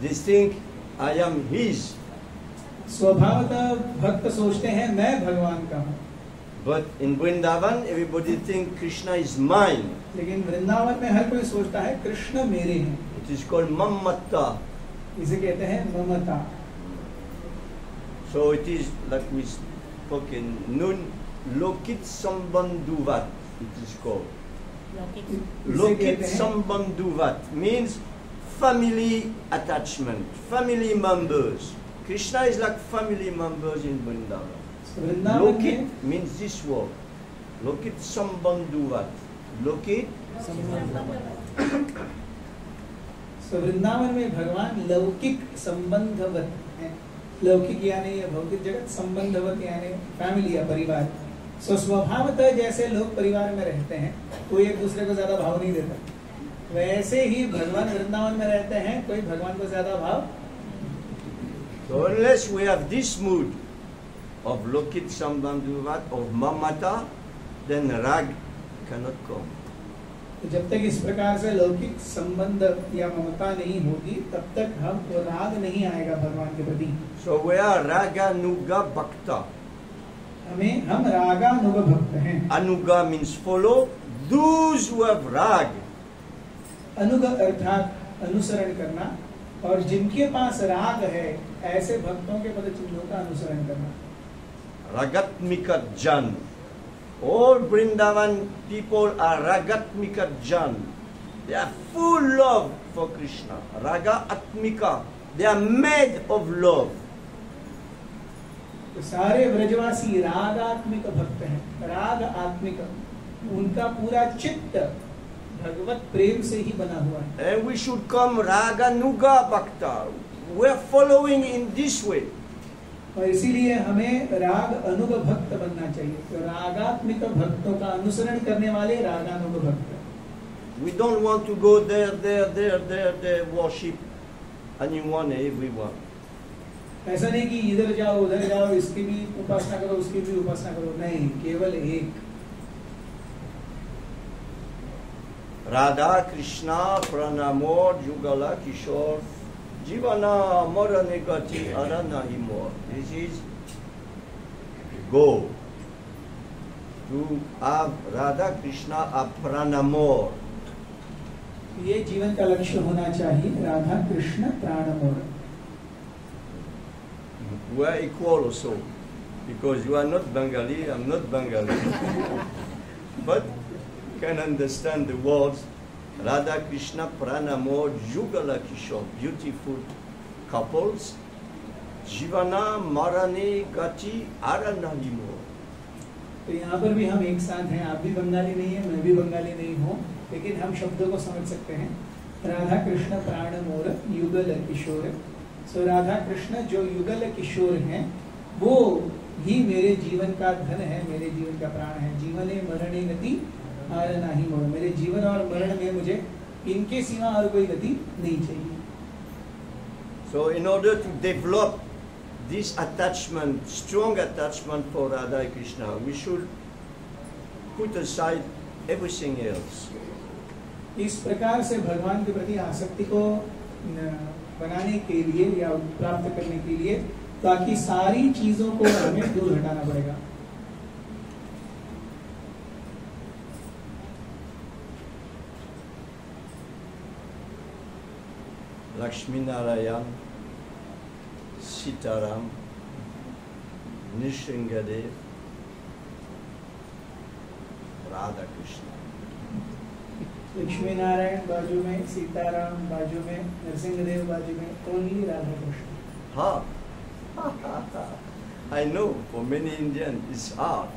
they think I am his. स्वभावतः भक्त सोचते हैं मैं भगवान का हूँ। But in Vrindavan, everybody think Krishna is mine. लेकिन वृंदावन में हर कोई सोचता है कृष्ण मेरे हैं। It is called Mamata. इसे कहते हैं ममता। So it is like we spoke in Nun Lokit Sambandhuvat. It is called. इसे Lokit कहते हैं Sambandhuvat means family attachment, family members. Krishna is like family members in Vrindavan. Vrindavan में Lokit means this word. Lokit Sambandhuvat. Lokit. Vrindavan में भगवान लौकिक संबंधवत है। लौकिक यानी भौतिक जगत, संबंधवत यानी फैमिली या परिवार। स्वभावतः जैसे लोग परिवार में रहते हैं, कोई एक दूसरे को ज्यादा भाव नहीं देता, वैसे ही भगवान वृंदावन में रहते हैं, कोई भगवान को ज्यादा भाव। So unless we have this mood of Lokit Sambandhuvat, of Mamata, then Rag cannot come. जब तक इस प्रकार से लौकिक संबंध या ममता नहीं होगी, तब तक हम राग नहीं आएगा भगवान के प्रति। So we are Raganuga Bhakta. हम रागानुग भक्त हैं। Anuga means follow. Those who have Rag. अनुग अर्थात अनुसरण करना, और जिनके पास राग है ऐसे भक्तों के पद चिन्हों का अनुसरण करना। Ragatmika Jan. All Vrindavan people are Ragatmika Jan. They are full love for Krishna. Raga Atmika. They are made of love. तो सारे ब्रजवासी रागात्मिक भक्त हैं। राग आत्मिक, उनका पूरा चित्त भगवत प्रेम से ही बना हुआ है। And we should come Raganuga Bhakta. We are following in this way. और इसीलिए हमें राग अनुग भक्त बनना चाहिए। तो रागात्मिक भक्तों का अनुसरण करने वाले रागानुग भक्त। We don't want to go there, worship anyone, everyone. ऐसा नहीं कि इधर जाओ उधर जाओ, इसकी भी उपासना करो उसकी भी उपासना करो, नहीं, केवल एक। Radha Krishna Pranamor Jugala Kishore Jivana Moranegati Aranahimor. This is go to have Radha Krishna a Pranamor. ये जीवन का लक्ष्य होना चाहिए, Radha Krishna प्राणमोर। We are equal also, because you are not Bengali, I am not Bengali. But can understand the words Radha Krishna Pranamo Jugala Kishore, beautiful couples. Jivana Marane Gati Aranahimo. तो यहाँ पर भी हम एक साथ हैं। आप भी बंगाली नहीं है, मैं भी बंगाली नहीं हूँ, लेकिन हम शब्दों को समझ सकते हैं। राधा कृष्ण प्राण मोर युगल किशोर। सो राधा कृष्ण जो युगल किशोर हैं, वो ही मेरे जीवन का धन है, मेरे जीवन का प्राण है। जीवने मरणे गति आर नाही मोर। मेरे जीवन और मरण में मुझे इनके सिवा और कोई गति नहीं चाहिए। So in order to develop this attachment, strong attachment for Radha Krishna, we should put aside everything else. इस प्रकार से भगवान के प्रति आसक्ति को बनाने के लिए या प्राप्त करने के लिए बाकी सारी चीजों को हमें दूर हटाना पड़ेगा। Lakshmi Narayan, Sitaram, Nishingadev, Radha Krishna. Lakshmi Narayan बाजू में, सीताराम बाजू में, नरसिंहदेव बाजू में, only Radha Krishna. Ha! I know for many Indians it's hard.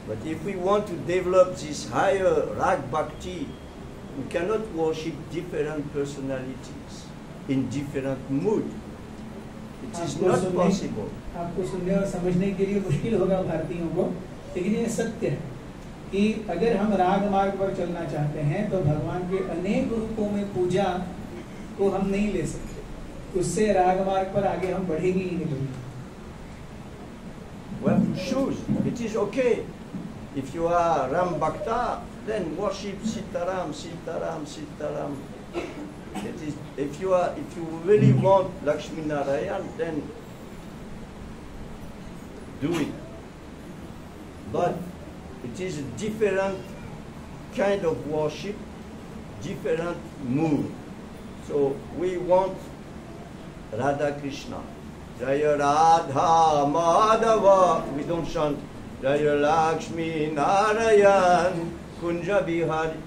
But if we want to develop this higher Rag Bhakti, we cannot worship different personalities in different mood. It is not possible. आपको सुनने और समझने के लिए मुश्किल होगा भारतीयों को, लेकिन ये सत्य है कि अगर हम राग मार्ग पर चलना चाहते हैं तो भगवान के अनेक रूपों में पूजा को हम नहीं ले सकते। उससे राग मार्ग पर आगे हम बढ़ेंगे ही नहीं। Well, choose. It is okay. If you are Ram Bhakta, then worship Sitaram, Sitaram, Sitaram. It is, if you really want Lakshmi Narayan, then do it. But it is a different kind of worship, different mood. So we want Radha Krishna. Jaya Radha Madhava. We don't chant Jaya Lakshmi Narayan Kunja Bihari.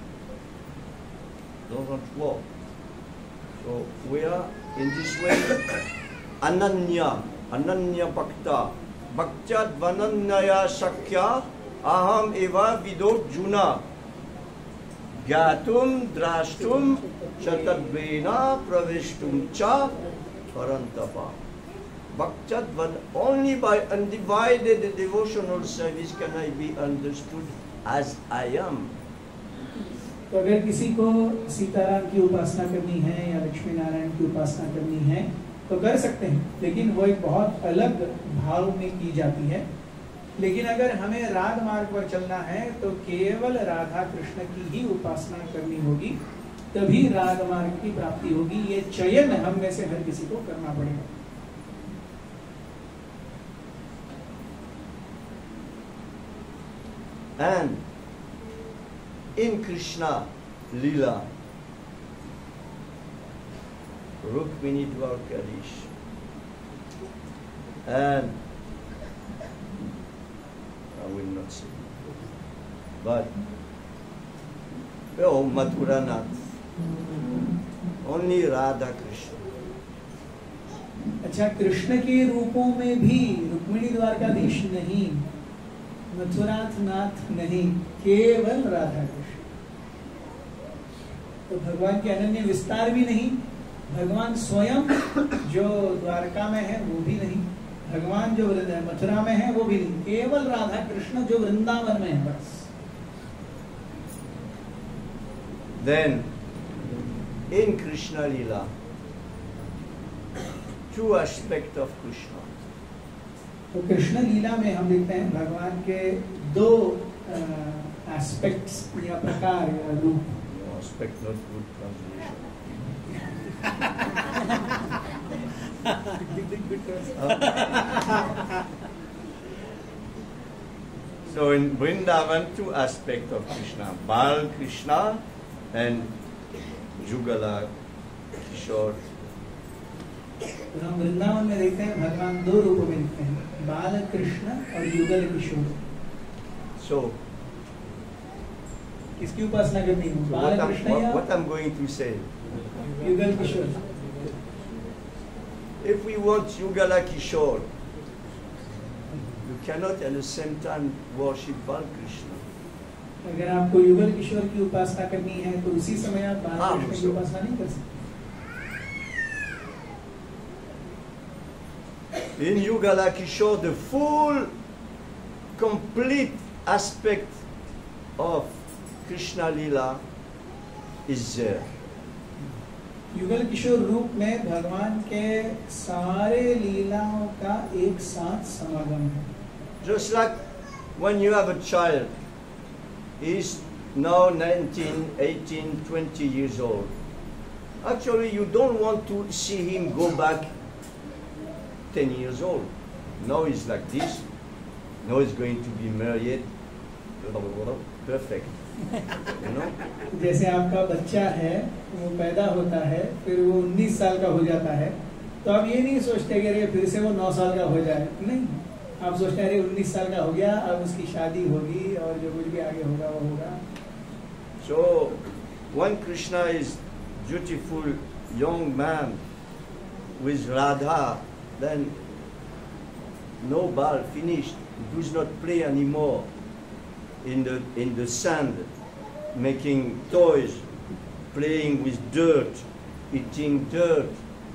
Doesn't work. So we are in this way Ananya Bhakta. Bhaktyat Vanannaya Shakya Aham Eva Vidot Juna Gatum Drashtum Chatadvena Pravishtum Cha Parantapa. Bhaktyat only by undivided devotional service can I be understood as I am. तो अगर किसी को सीताराम की उपासना करनी है या लक्ष्मी नारायण की उपासना करनी है तो कर सकते हैं, लेकिन वो एक बहुत अलग भाव में की जाती है। लेकिन अगर हमें राग मार्ग पर चलना है तो केवल राधा कृष्ण की ही उपासना करनी होगी, तभी राग मार्ग की प्राप्ति होगी। ये चयन हम में से हर किसी को करना पड़ेगा। And in Krishna Lila, Rukmini Dwarkadish, and I will not say, but Mathura Nath, only Radha Krishna. अच्छा, कृष्ण के रूपों में भी रुक्मिणी द्वारकाधीश नहीं, मथुराथ नाथ नहीं, केवल राधा कृष्ण। तो भगवान के अनन्य विस्तार भी नहीं, भगवान स्वयं जो द्वारका में है वो भी नहीं, भगवान जो मथुरा में है वो भी नहीं, केवल राधा कृष्ण जो वृंदावन में है बस। Then in Krishna Lila, two aspects of Krishna. तो कृष्ण लीला में हम देखते हैं भगवान के दो एस्पेक्ट्स या प्रकार या रूप। Aspect not good translation. So in Vrindavan, two aspects of Krishna: Bal Krishna and Jugala Kishore. तो हम वृंदावन में देखते हैं भगवान दो रूपों में दिखते हैं, बाल कृष्ण और युगल किशोर। So किसकी उपासना करनी है, So बाल कृष्ण या what I'm going to say, Yugal Kishore? if we want Yugala Kishore, you cannot at the same time worship Bal Krishna. अगर आपको युगल किशोर की उपासना करनी है तो उसी समय आप बाल कृष्ण की उपासना नहीं कर सकते। In Yugala Kishore, the full, complete aspect of Krishna Lila is there. Yugal Kishore रूप में भगवान के सारे लीलाओं का एक साथ समागम है। Just like when you have a child, he is now 19, 18, 20 years old. Actually, you don't want to see him go back 10 years old. Now he's like this. Now he's going to be married. Perfect. You know? जैसे आपका बच्चा है, वो पैदा होता है, फिर वो 19 साल का हो जाता है, तो आप ये नहीं सोचते कि अरे फिर से वो 9 साल का हो जाए, नहीं, आप सोचते हैं अरे 19 साल का हो गया, अब उसकी शादी होगी और जो कुछ भी आगे होगा वो होगा। So when Krishna is beautiful young man with Radha, then no ball, finished. He does not play anymore in the sand, making toys, playing with dirt, eating dirt.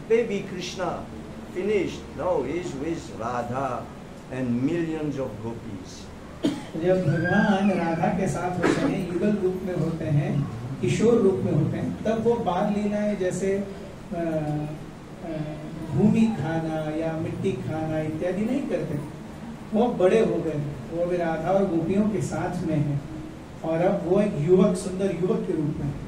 Baby Krishna, finished. Now he's with Radha and millions of gopis. जब भगवान राधा के साथ होते हैं, युगल रूप में होते हैं, किशोर रूप में होते हैं, तब वो बाल लीलाएं जैसे भूमि खाना या मिट्टी खाना इत्यादि नहीं करते। बहुत बड़े हो गए, वो अभी राधा और गोपियों के साथ में है और अब वो एक युवक, सुंदर युवक के रूप में है।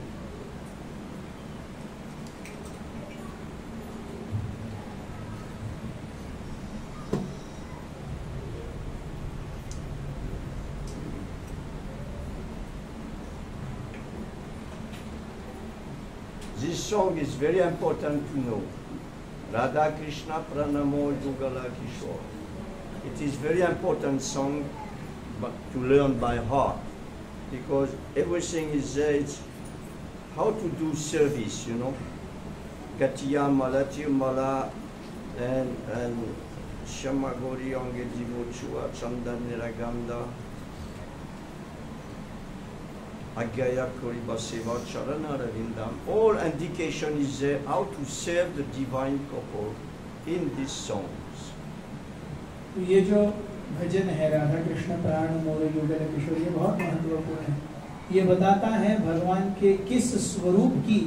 This song is very important to know. Radha Krishna Pranamo Yugala Kishore. It is very important song but to learn by heart because everything is there. It's how to do service, you know. Katiya Malati Mala and Shamagori Angedivo Chua Chandan Niraganda. Agyaya Koriba Seva Charana Ravindam. All indication is there how to serve the divine couple in these songs. तो ये जो भजन है राधा कृष्ण प्राण मोर युगल किशोर, ये बहुत महत्वपूर्ण है। ये बताता है भगवान के किस स्वरूप की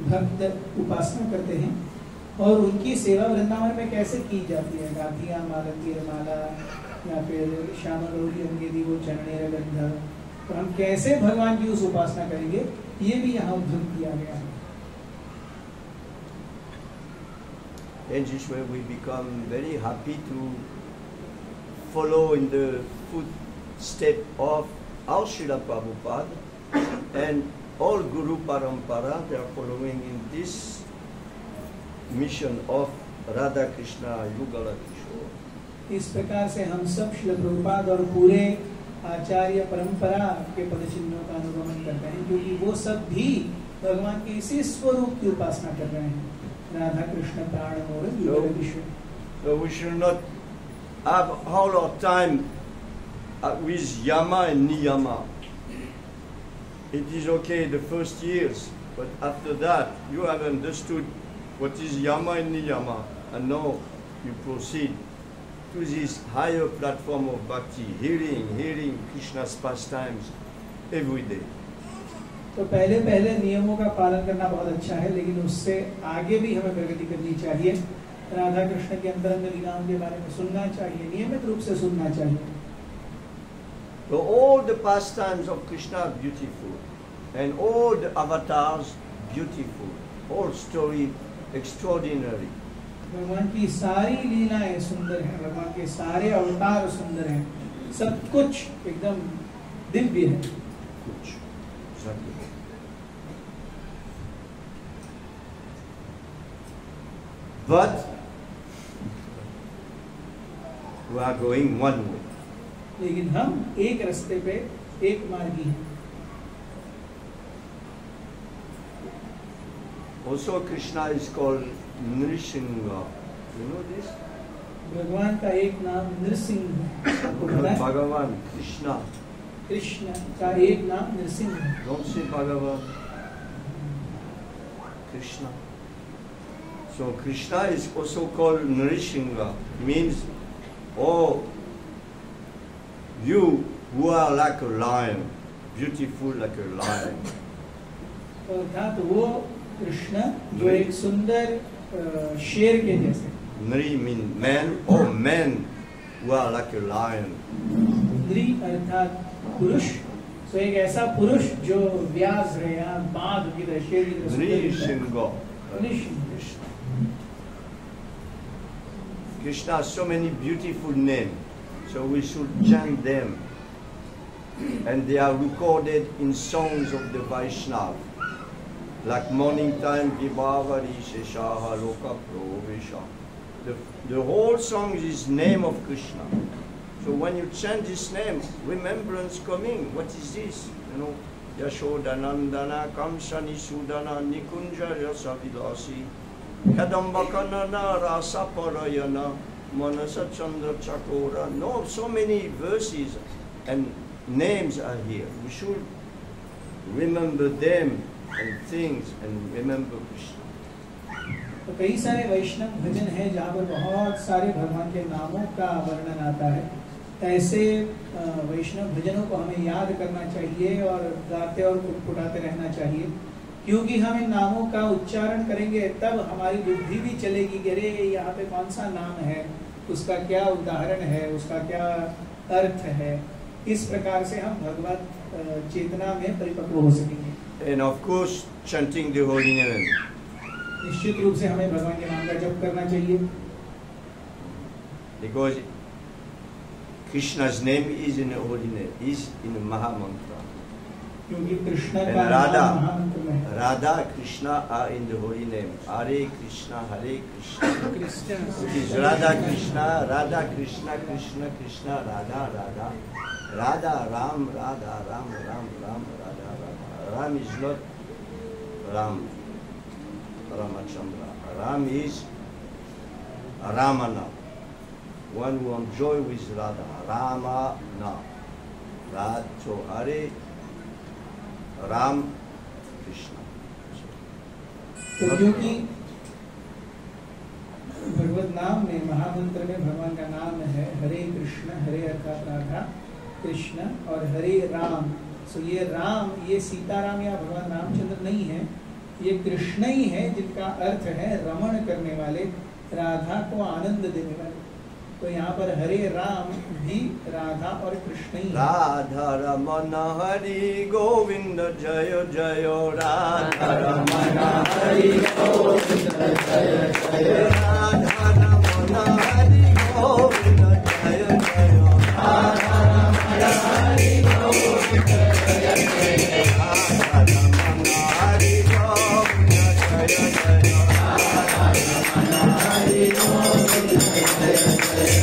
भक्त उपासना करते हैं और उनकी सेवा वृंदावन में कैसे की जाती है। गाथिया मालती माला या फिर श्याम गौरी अंगेदी वो चरणेर गंधा, तो हम कैसे भगवान की उस उपासना करेंगे, ये भी यहाँ उद्धृत किया गया है। In this way we become very happy to follow in the footsteps of our Srila Prabhupada and all Guru Parampara. They are following in this mission of Radha Krishna Yugala Kishore. इस प्रकार से हम सब श्रील प्रभुपाद और पूरे आचार्य परंपरा के पदचिन्हों का अनुगमन करते हैं, क्योंकि वो सब भी भगवान के इसी स्वरूप की उपासना कर रहे हैं, राधा कृष्ण प्राण मोर Yugal Kishore. So we should not have all our time with Yama and Niyama. It is okay the first years, but after that you have understood what is Yama and Niyama, and now you proceed to this higher platform of bhakti, hearing Krishna's pastimes every day. तो पहले पहले नियमों का पालन करना बहुत अच्छा है, लेकिन उससे आगे भी हमें प्रगति करनी चाहिए। राधा कृष्ण के अंतरंग लीलाओं के बारे में सुनना चाहिए, नियमित रूप से सुनना चाहिए। So all the pastimes of Krishna are beautiful, and all the avatars beautiful, all story extraordinary. भगवान की सारी लीलाएं सुंदर हैं, भगवान के सारे अवतार सुंदर हैं, सब कुछ एकदम दिव्य है। कुछ exactly. But we are going one way. लेकिन हम एक रास्ते पे एक मार्गी हैं। Also Krishna is called Nrsimha. You know this? भगवान का एक नाम नृसिंह है, आपको पता है? Bhagavan, Krishna. कृष्ण का एक नाम नृसिंह है। Don't say Bhagavan. Krishna. So Krishna is also called Nrsimha. Means, oh, you who are like a lion, beautiful like a lion. अर्थात वो कृष्ण जो एक सुंदर शेर के जैसे। Nri means men, or men who are like a lion. नृ अर्थात पुरुष, तो एक ऐसा पुरुष जो व्यास है या बाघ की तरह, शेर की तरह सुंदर दिखता है। Nrsimha. Narasimha. Krishna has so many beautiful names, so we should chant them. And they are recorded in songs of the Vaishnava. Like morning time, Vibhavari Sheshaha Loka Provesha. The whole song is name of Krishna. So when you chant this name, remembrance coming. What is this? You know, Yashodanandana Kamsani Sudana Nikunja Yasavidasi Kadambakanana Rasa Parayana Manasa Chandra Chakora. No, so many verses and names are here. We should remember them and things and remember Krishna. तो कई सारे वैष्णव भजन हैं जहाँ पर बहुत सारे भगवान के नामों का वर्णन आता है। ऐसे वैष्णव भजनों को हमें याद करना चाहिए और गाते और गुनगुनाते रहना चाहिए, क्योंकि हम इन नामों का उच्चारण करेंगे तब हमारी बुद्धि भी चलेगी कि अरे यहाँ पे कौन सा नाम है, उसका क्या उदाहरण है, उसका क्या अर्थ है, इस प्रकार से हम भगवत चेतना में परिपक्व हो सकेंगे। And of course, chanting the holy name. निश्चित रूप से हमें भगवान के नाम का जप करना चाहिए, Because Krishna's name is in the holy name, is in the Mahamantra. क्योंकि कृष्ण And का Radha, नाम महामंत्र में है। Radha, Krishna are in the holy name. Hare Krishna, Hare Krishna. It is Radha Krishna, Radha Krishna, Krishna Krishna, Radha Radha. Radha Ram, Radha Ram, Ram Ram, Radha Radha. Ram is not Ram, Ramachandra. Ram is Ramana. One who enjoy with Radha. Ramana. Radha, so Hare Ram Krishna. तो क्योंकि भगवत नाम में, महामंत्र में भगवान का नाम है हरे कृष्ण, हरे अर्थात राधा कृष्ण और हरे राम। सो ये राम, ये सीताराम या भगवान रामचंद्र नहीं है, ये कृष्ण ही है, जिनका अर्थ है रमण करने वाले, राधा को आनंद देने वाले। तो यहाँ पर हरे राम भी राधा और कृष्ण ही है। Radha Ramana Hari Govinda Jaya Jaya Radha Ramana Hari Govinda Jaya Jaya Radha Ramana Hari Govinda Jaya Jaya Radha Ramana Hari Govinda Jaya Jaya Radha Ramana Hari Govinda Jaya Jaya Radha Ramana Hari Govinda Jaya Jaya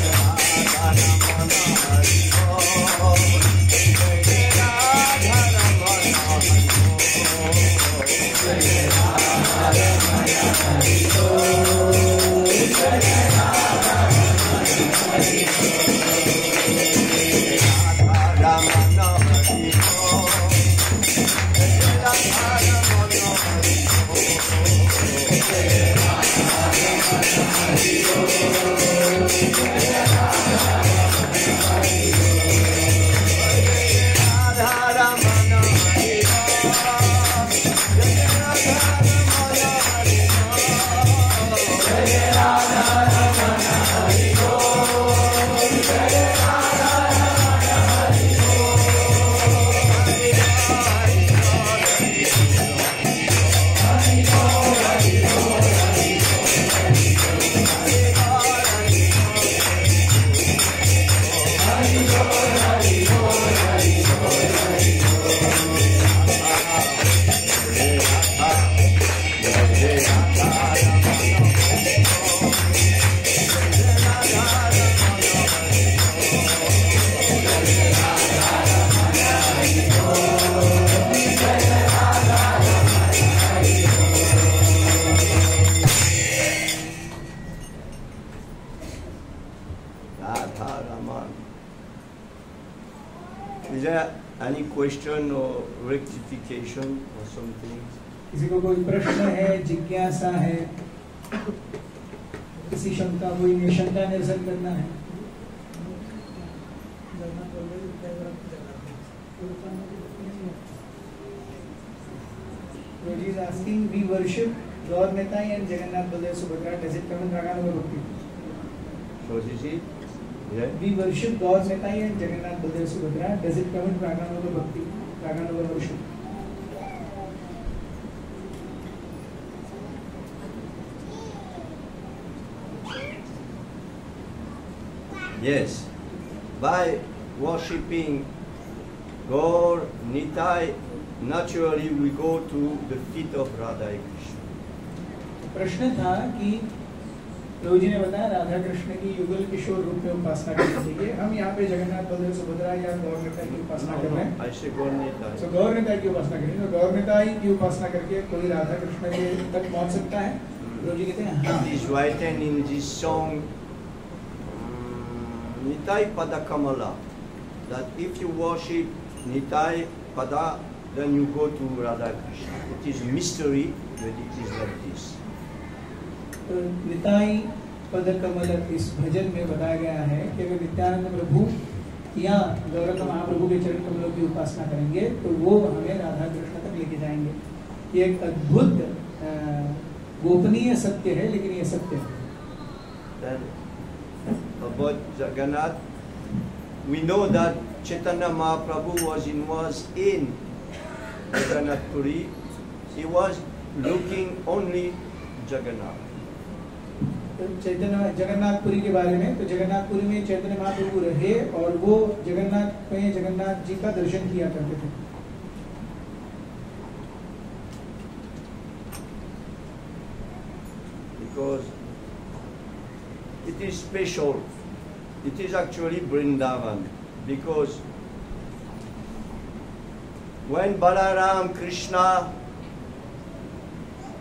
Is there any question or rectification or something? किसी को कोई प्रश्न है, जिज्ञासा है, किसी शंका, कोई शंका निरसन करना है? Roji is asking, we worship Gaur Nitai and Jagannath Baldev Subhadra. Does it come in Raga Nuga Bhakti? So is it? Yeah. We worship Gaur Nitai and Jagannath Baldev Subhadra. Does it come in Raga Nuga Bhakti? Raga Nuga worship. Yes. By worshipping Gaur Nitai, naturally we go to the feet of Radha Krishna. प्रश्न था कि प्रभु जी ने बताया राधा कृष्ण की युगल किशोर रूप में उपासना करनी चाहिए। हम यहाँ पे जगन्नाथ बलदेव सुभद्रा या गौर निताई की उपासना कर रहे हैं। ऐसे गौर निताई। तो गौर निताई की उपासना करेंगे। तो गौर निताई की उपासना करके कोई राधा कृष्ण के तक पहुँच सकता है? प्रभु जी कहते हैं हाँ। It is written in this song, Nitai Pada Kamala, that if you worship Nitai Pada, then you go to Radha Krishna. It is mystery, but it is like this. तो निताई पद कमल इस भजन में बताया गया है कि अगर नित्यानंद प्रभु या गौरव महाप्रभु के चरण कमलों की उपासना करेंगे तो वो हमें राधा कृष्ण तक लेके जाएंगे। ये एक अद्भुत गोपनीय सत्य है, लेकिन ये सत्य है। about Jagannath, we know that Chaitanya Mahaprabhu was in Jagannath Puri. He was looking only Jagannath. चैतन्य जगन्नाथपुरी के बारे में, तो जगन्नाथपुरी में चैतन्य महाप्रभु रहे और वो जगन्नाथ में जगन्नाथ जी का दर्शन किया करते थे. Because it is special. It is actually Vrindavan. Because when Balaram, Krishna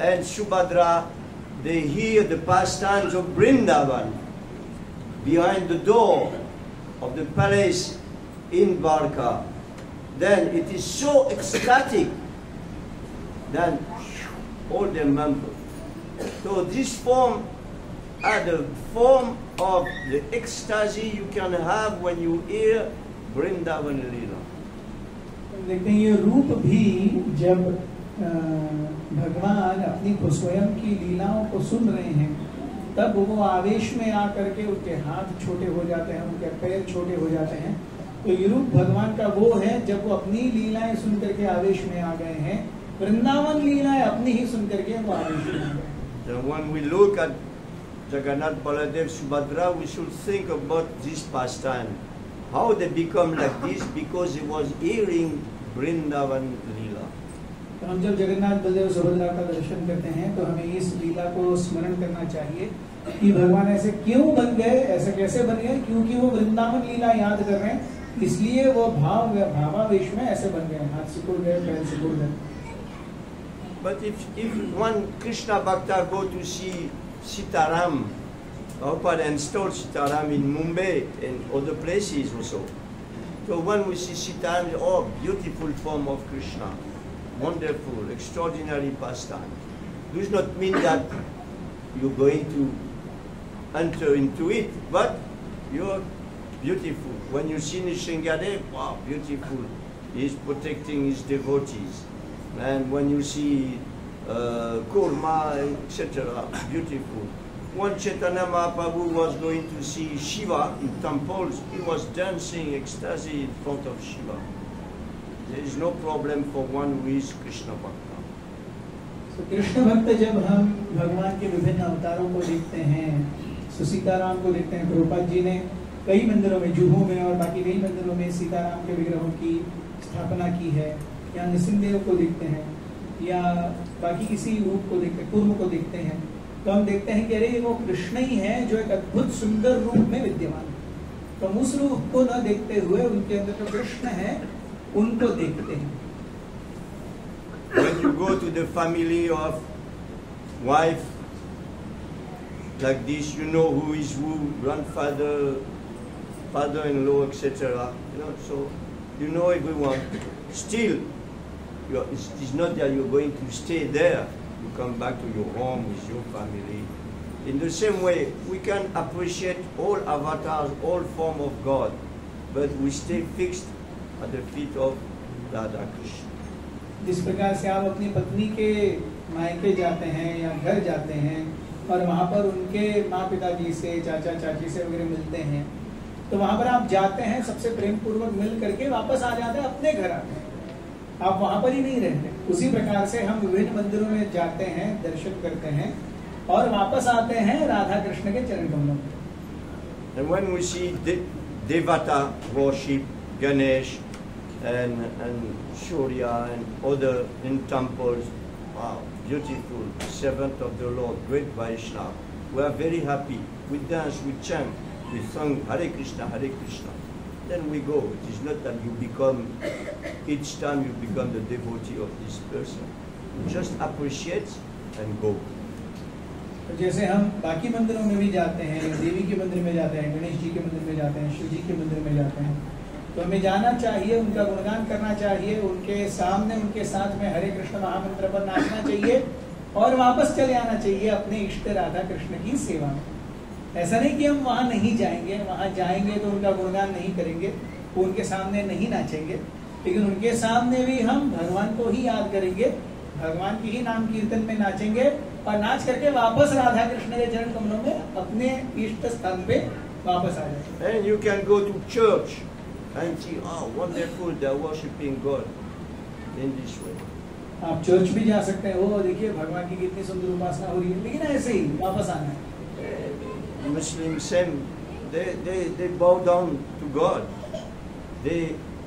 and Subhadra, they hear the pastimes of Vrindavan behind the door of the palace in Dwarka, then it is so ecstatic that all the members. So this form are the form of the ecstasy you can have when you hear Vrindavan Leela. देखते हैं ये रूप भी जब भगवान अपनी स्वयं की लीलाओं को सुन रहे हैं, तब वो आवेश में आकर के उनके हाथ छोटे हो जाते हैं, उनके पैर छोटे हो जाते हैं. तो ये रूप भगवान का वो है जब वो अपनी लीलाएं सुन करके आवेश में आ गए हैं. वृंदावन लीलाएं अपनी ही सुन करके वो आवेश में आ गए. When we look at Jagannath, Baladev, Subhadra, we should think about this pastime. How they become like this? Because he was hearing Vrindavan Leela. तो हम जब जगन्नाथ बलदेव सुभद्रा का दर्शन करते हैं तो हमें इस लीला को स्मरण करना चाहिए कि भगवान ऐसे क्यों बन गए, ऐसे कैसे बन गए, क्योंकि वो वृंदावन लीला याद कर रहे हैं, इसलिए वो भावावेश में ऐसे बन गए, हाथ सिकुड़ गए, पैर सिकुड़ गए. But if one Krishna Bhakta go to see Sitaram, Prabhupada installed Sitaram in Mumbai and other places also. So when we see Sitaram, oh, beautiful form of Krishna, wonderful, extraordinary pastime. Does not mean that you're going to enter into it, but you're beautiful. When you see Nrsingadev, wow, beautiful. He's protecting his devotees. And when you see Kurma, etc., beautiful. When Chaitanya Mahaprabhu was going to see Shiva in temples, he was dancing ecstasy in front of Shiva. There is no problem for one who is Krishna Bhakta. So Krishna भक्त जब हम भगवान के विभिन्न अवतारों को देखते हैं, सीताराम को देखते हैं, प्रभुपाद जी ने कई मंदिरों में, जुहू में और बाकी कई मंदिरों में सीताराम के विग्रहों की स्थापना की है, या नृसिंहदेव को देखते हैं, या बाकी किसी रूप को देखते हैं, कूर्म को देखते हैं, तो हम देखते हैं कि अरे वो कृष्ण ही है जो एक अद्भुत सुंदर रूप में विद्यमान है. तो हम उस रूप को न देखते हुए उनके अंदर जो कृष्ण है उनको देखते हैं. When you go to the family of wife like this, you know who is who, grandfather, father-in-law, etc. You know, so you know everyone. Still, it's not that you're going to stay there. You come back to your home with your family. In the same way, we can appreciate all avatars, all form of God, but we stay fixed at the feet of Radha Krishna. जिस प्रकार से आप अपनी पत्नी के मायके जाते हैं या घर जाते हैं और वहाँ पर उनके माँ पिताजी से, चाचा चाची से वगैरह मिलते हैं, तो वहाँ पर आप जाते हैं, सबसे प्रेम पूर्वक मिल करके वापस आ जाते हैं, अपने घर आते हैं, आप वहाँ पर ही नहीं रहते. उसी प्रकार से हम विभिन्न मंदिरों में जाते हैं, दर्शन करते हैं और वापस आते हैं राधा कृष्ण के चरण कमलों में. And when we see Devata worship, Ganesh and Surya and other in temples, wow, beautiful, servant of the Lord, great Vaishnava. We are very happy. We dance, we chant, we sing Hare Krishna, Hare Krishna. Then we go. It is not that you become, each time you become the devotee of this person. You just appreciate and go. तो जैसे हम बाकी मंदिरों में भी जाते हैं, देवी के मंदिर में जाते हैं, गणेश जी के मंदिर में जाते हैं, शिव जी के मंदिर में जाते हैं, तो हमें जाना चाहिए, उनका गुणगान करना चाहिए, उनके सामने उनके साथ में हरे कृष्ण महामंत्र पर नाचना चाहिए और वापस चले आना चाहिए अपने इष्ट राधा कृष्ण की सेवा में. ऐसा नहीं कि हम वहाँ नहीं जाएंगे, वहाँ जाएंगे तो उनका गुणगान नहीं करेंगे, उनके सामने नहीं नाचेंगे, लेकिन उनके सामने भी हम भगवान को ही याद करेंगे, भगवान की ही नाम कीर्तन में नाचेंगे और नाच करके वापस राधा कृष्ण के चरण कमलों में अपने इष्ट स्थान पे वापस आ जाए। And you can go to church and see, oh, wonderful, they're worshiping God in this way. आप चर्च भी जा सकते हैं, वो देखिए भगवान की कितनी सुंदर उपासना हो रही है, लेकिन ऐसे ही वापस आना है। Muslims, same, they bow down to God. They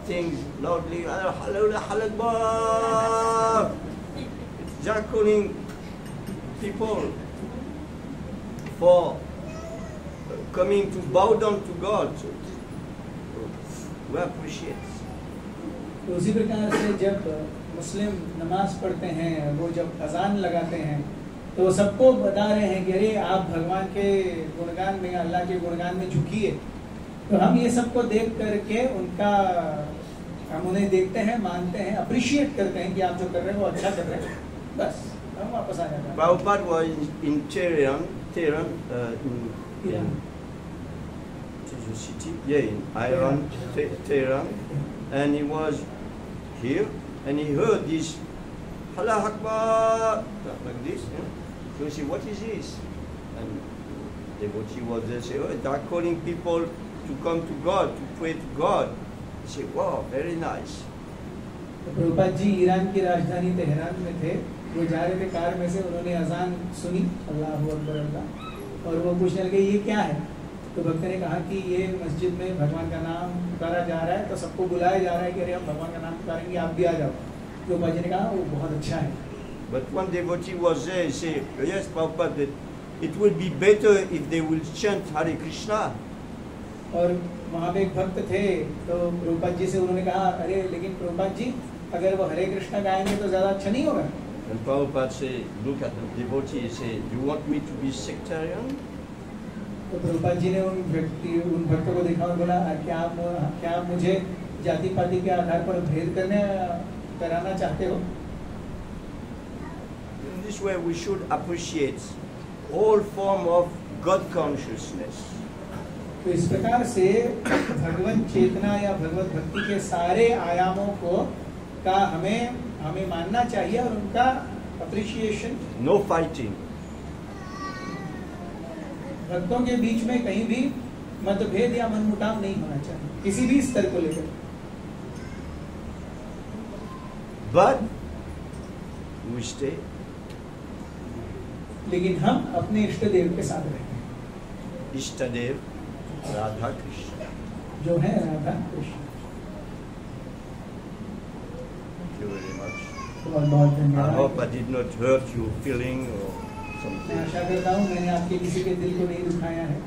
sing loudly, Hallelujah, Hallelujah. They are calling people for coming to bow down to God. So we appreciate. तो उसी प्रकार से जब मुस्लिम नमाज पढ़ते हैं, वो जब अजान लगाते हैं, तो सबको बता रहे हैं कि अरे आप भगवान के गुणगान में, अल्लाह के गुणगान में झुकिए। तो हम ये सबको देख करके हम उन्हें देखते हैं, मानते हैं, अप्रिशिएट करते हैं कि आप जो कर रहे हैं वो अच्छा कर रहे हैं, बस हम वापस आ जाते हैं। Prabhupada was in Tehran, in Iran, Tehran, and he was here, and he heard this, Allah Akbar, like this. So he said, what is this? And the devotee was there, say, oh, they are calling people to come to God, to pray to God. He said, wow, very nice. तो प्रभुपाद जी ईरान की राजधानी तेहरान में थे, वो जा रहे थे कार में से, उन्होंने अजान सुनी, अल्लाहु अकबर अल्लाह, और वो पूछने लगे ये क्या है? तो भक्त ने कहा कि ये मस्जिद में भगवान का नाम पुकारा जा रहा है, तो सबको बुलाया जा रहा है कि अरे हम भगवान का नाम पुकारेंगे, आप भी आ जाओ। तो बाजी ने कहा वो बहुत अच्छा है। But one devotee was there, he said, yes, Prabhupada, it will be better if they will chant Hare Krishna. और वहाँ पे एक भक्त थे, तो प्रभुपाद जी से उन्होंने कहा, अरे लेकिन प्रभुपाद जी अगर वो हरे कृष्णा गाएंगे तो ज़्यादा अच्छा नहीं होगा? And Prabhupada said, look at the devotee, he said, you want me to be sectarian? तो प्रभुपाद जी ने उन भक्तों को देखा और बोला, क्या आप मुझे जाति पाति के आधार पर भेद कराना चाहते हो? In this way we should appreciate all form of God consciousness. तो इस प्रकार से भगवत चेतना या भगवत भक्ति के सारे आयामों का हमें मानना चाहिए और उनका अप्रिशिएशन। No fighting. भक्तों के बीच में कहीं भी मतभेद या मनमुटाव नहीं होना चाहिए, किसी भी स्तर को लेकर। But we stay. लेकिन हम अपने इष्ट देव के साथ रहते हैं। Ishtadev, Radha Krishna. जो है Radha Krishna. Thank you very much. बहुत बहुत I धन्यवाद। hope I did not hurt your feeling or something. मैं आशा करता हूँ मैंने आपके किसी के दिल को नहीं दुखाया है।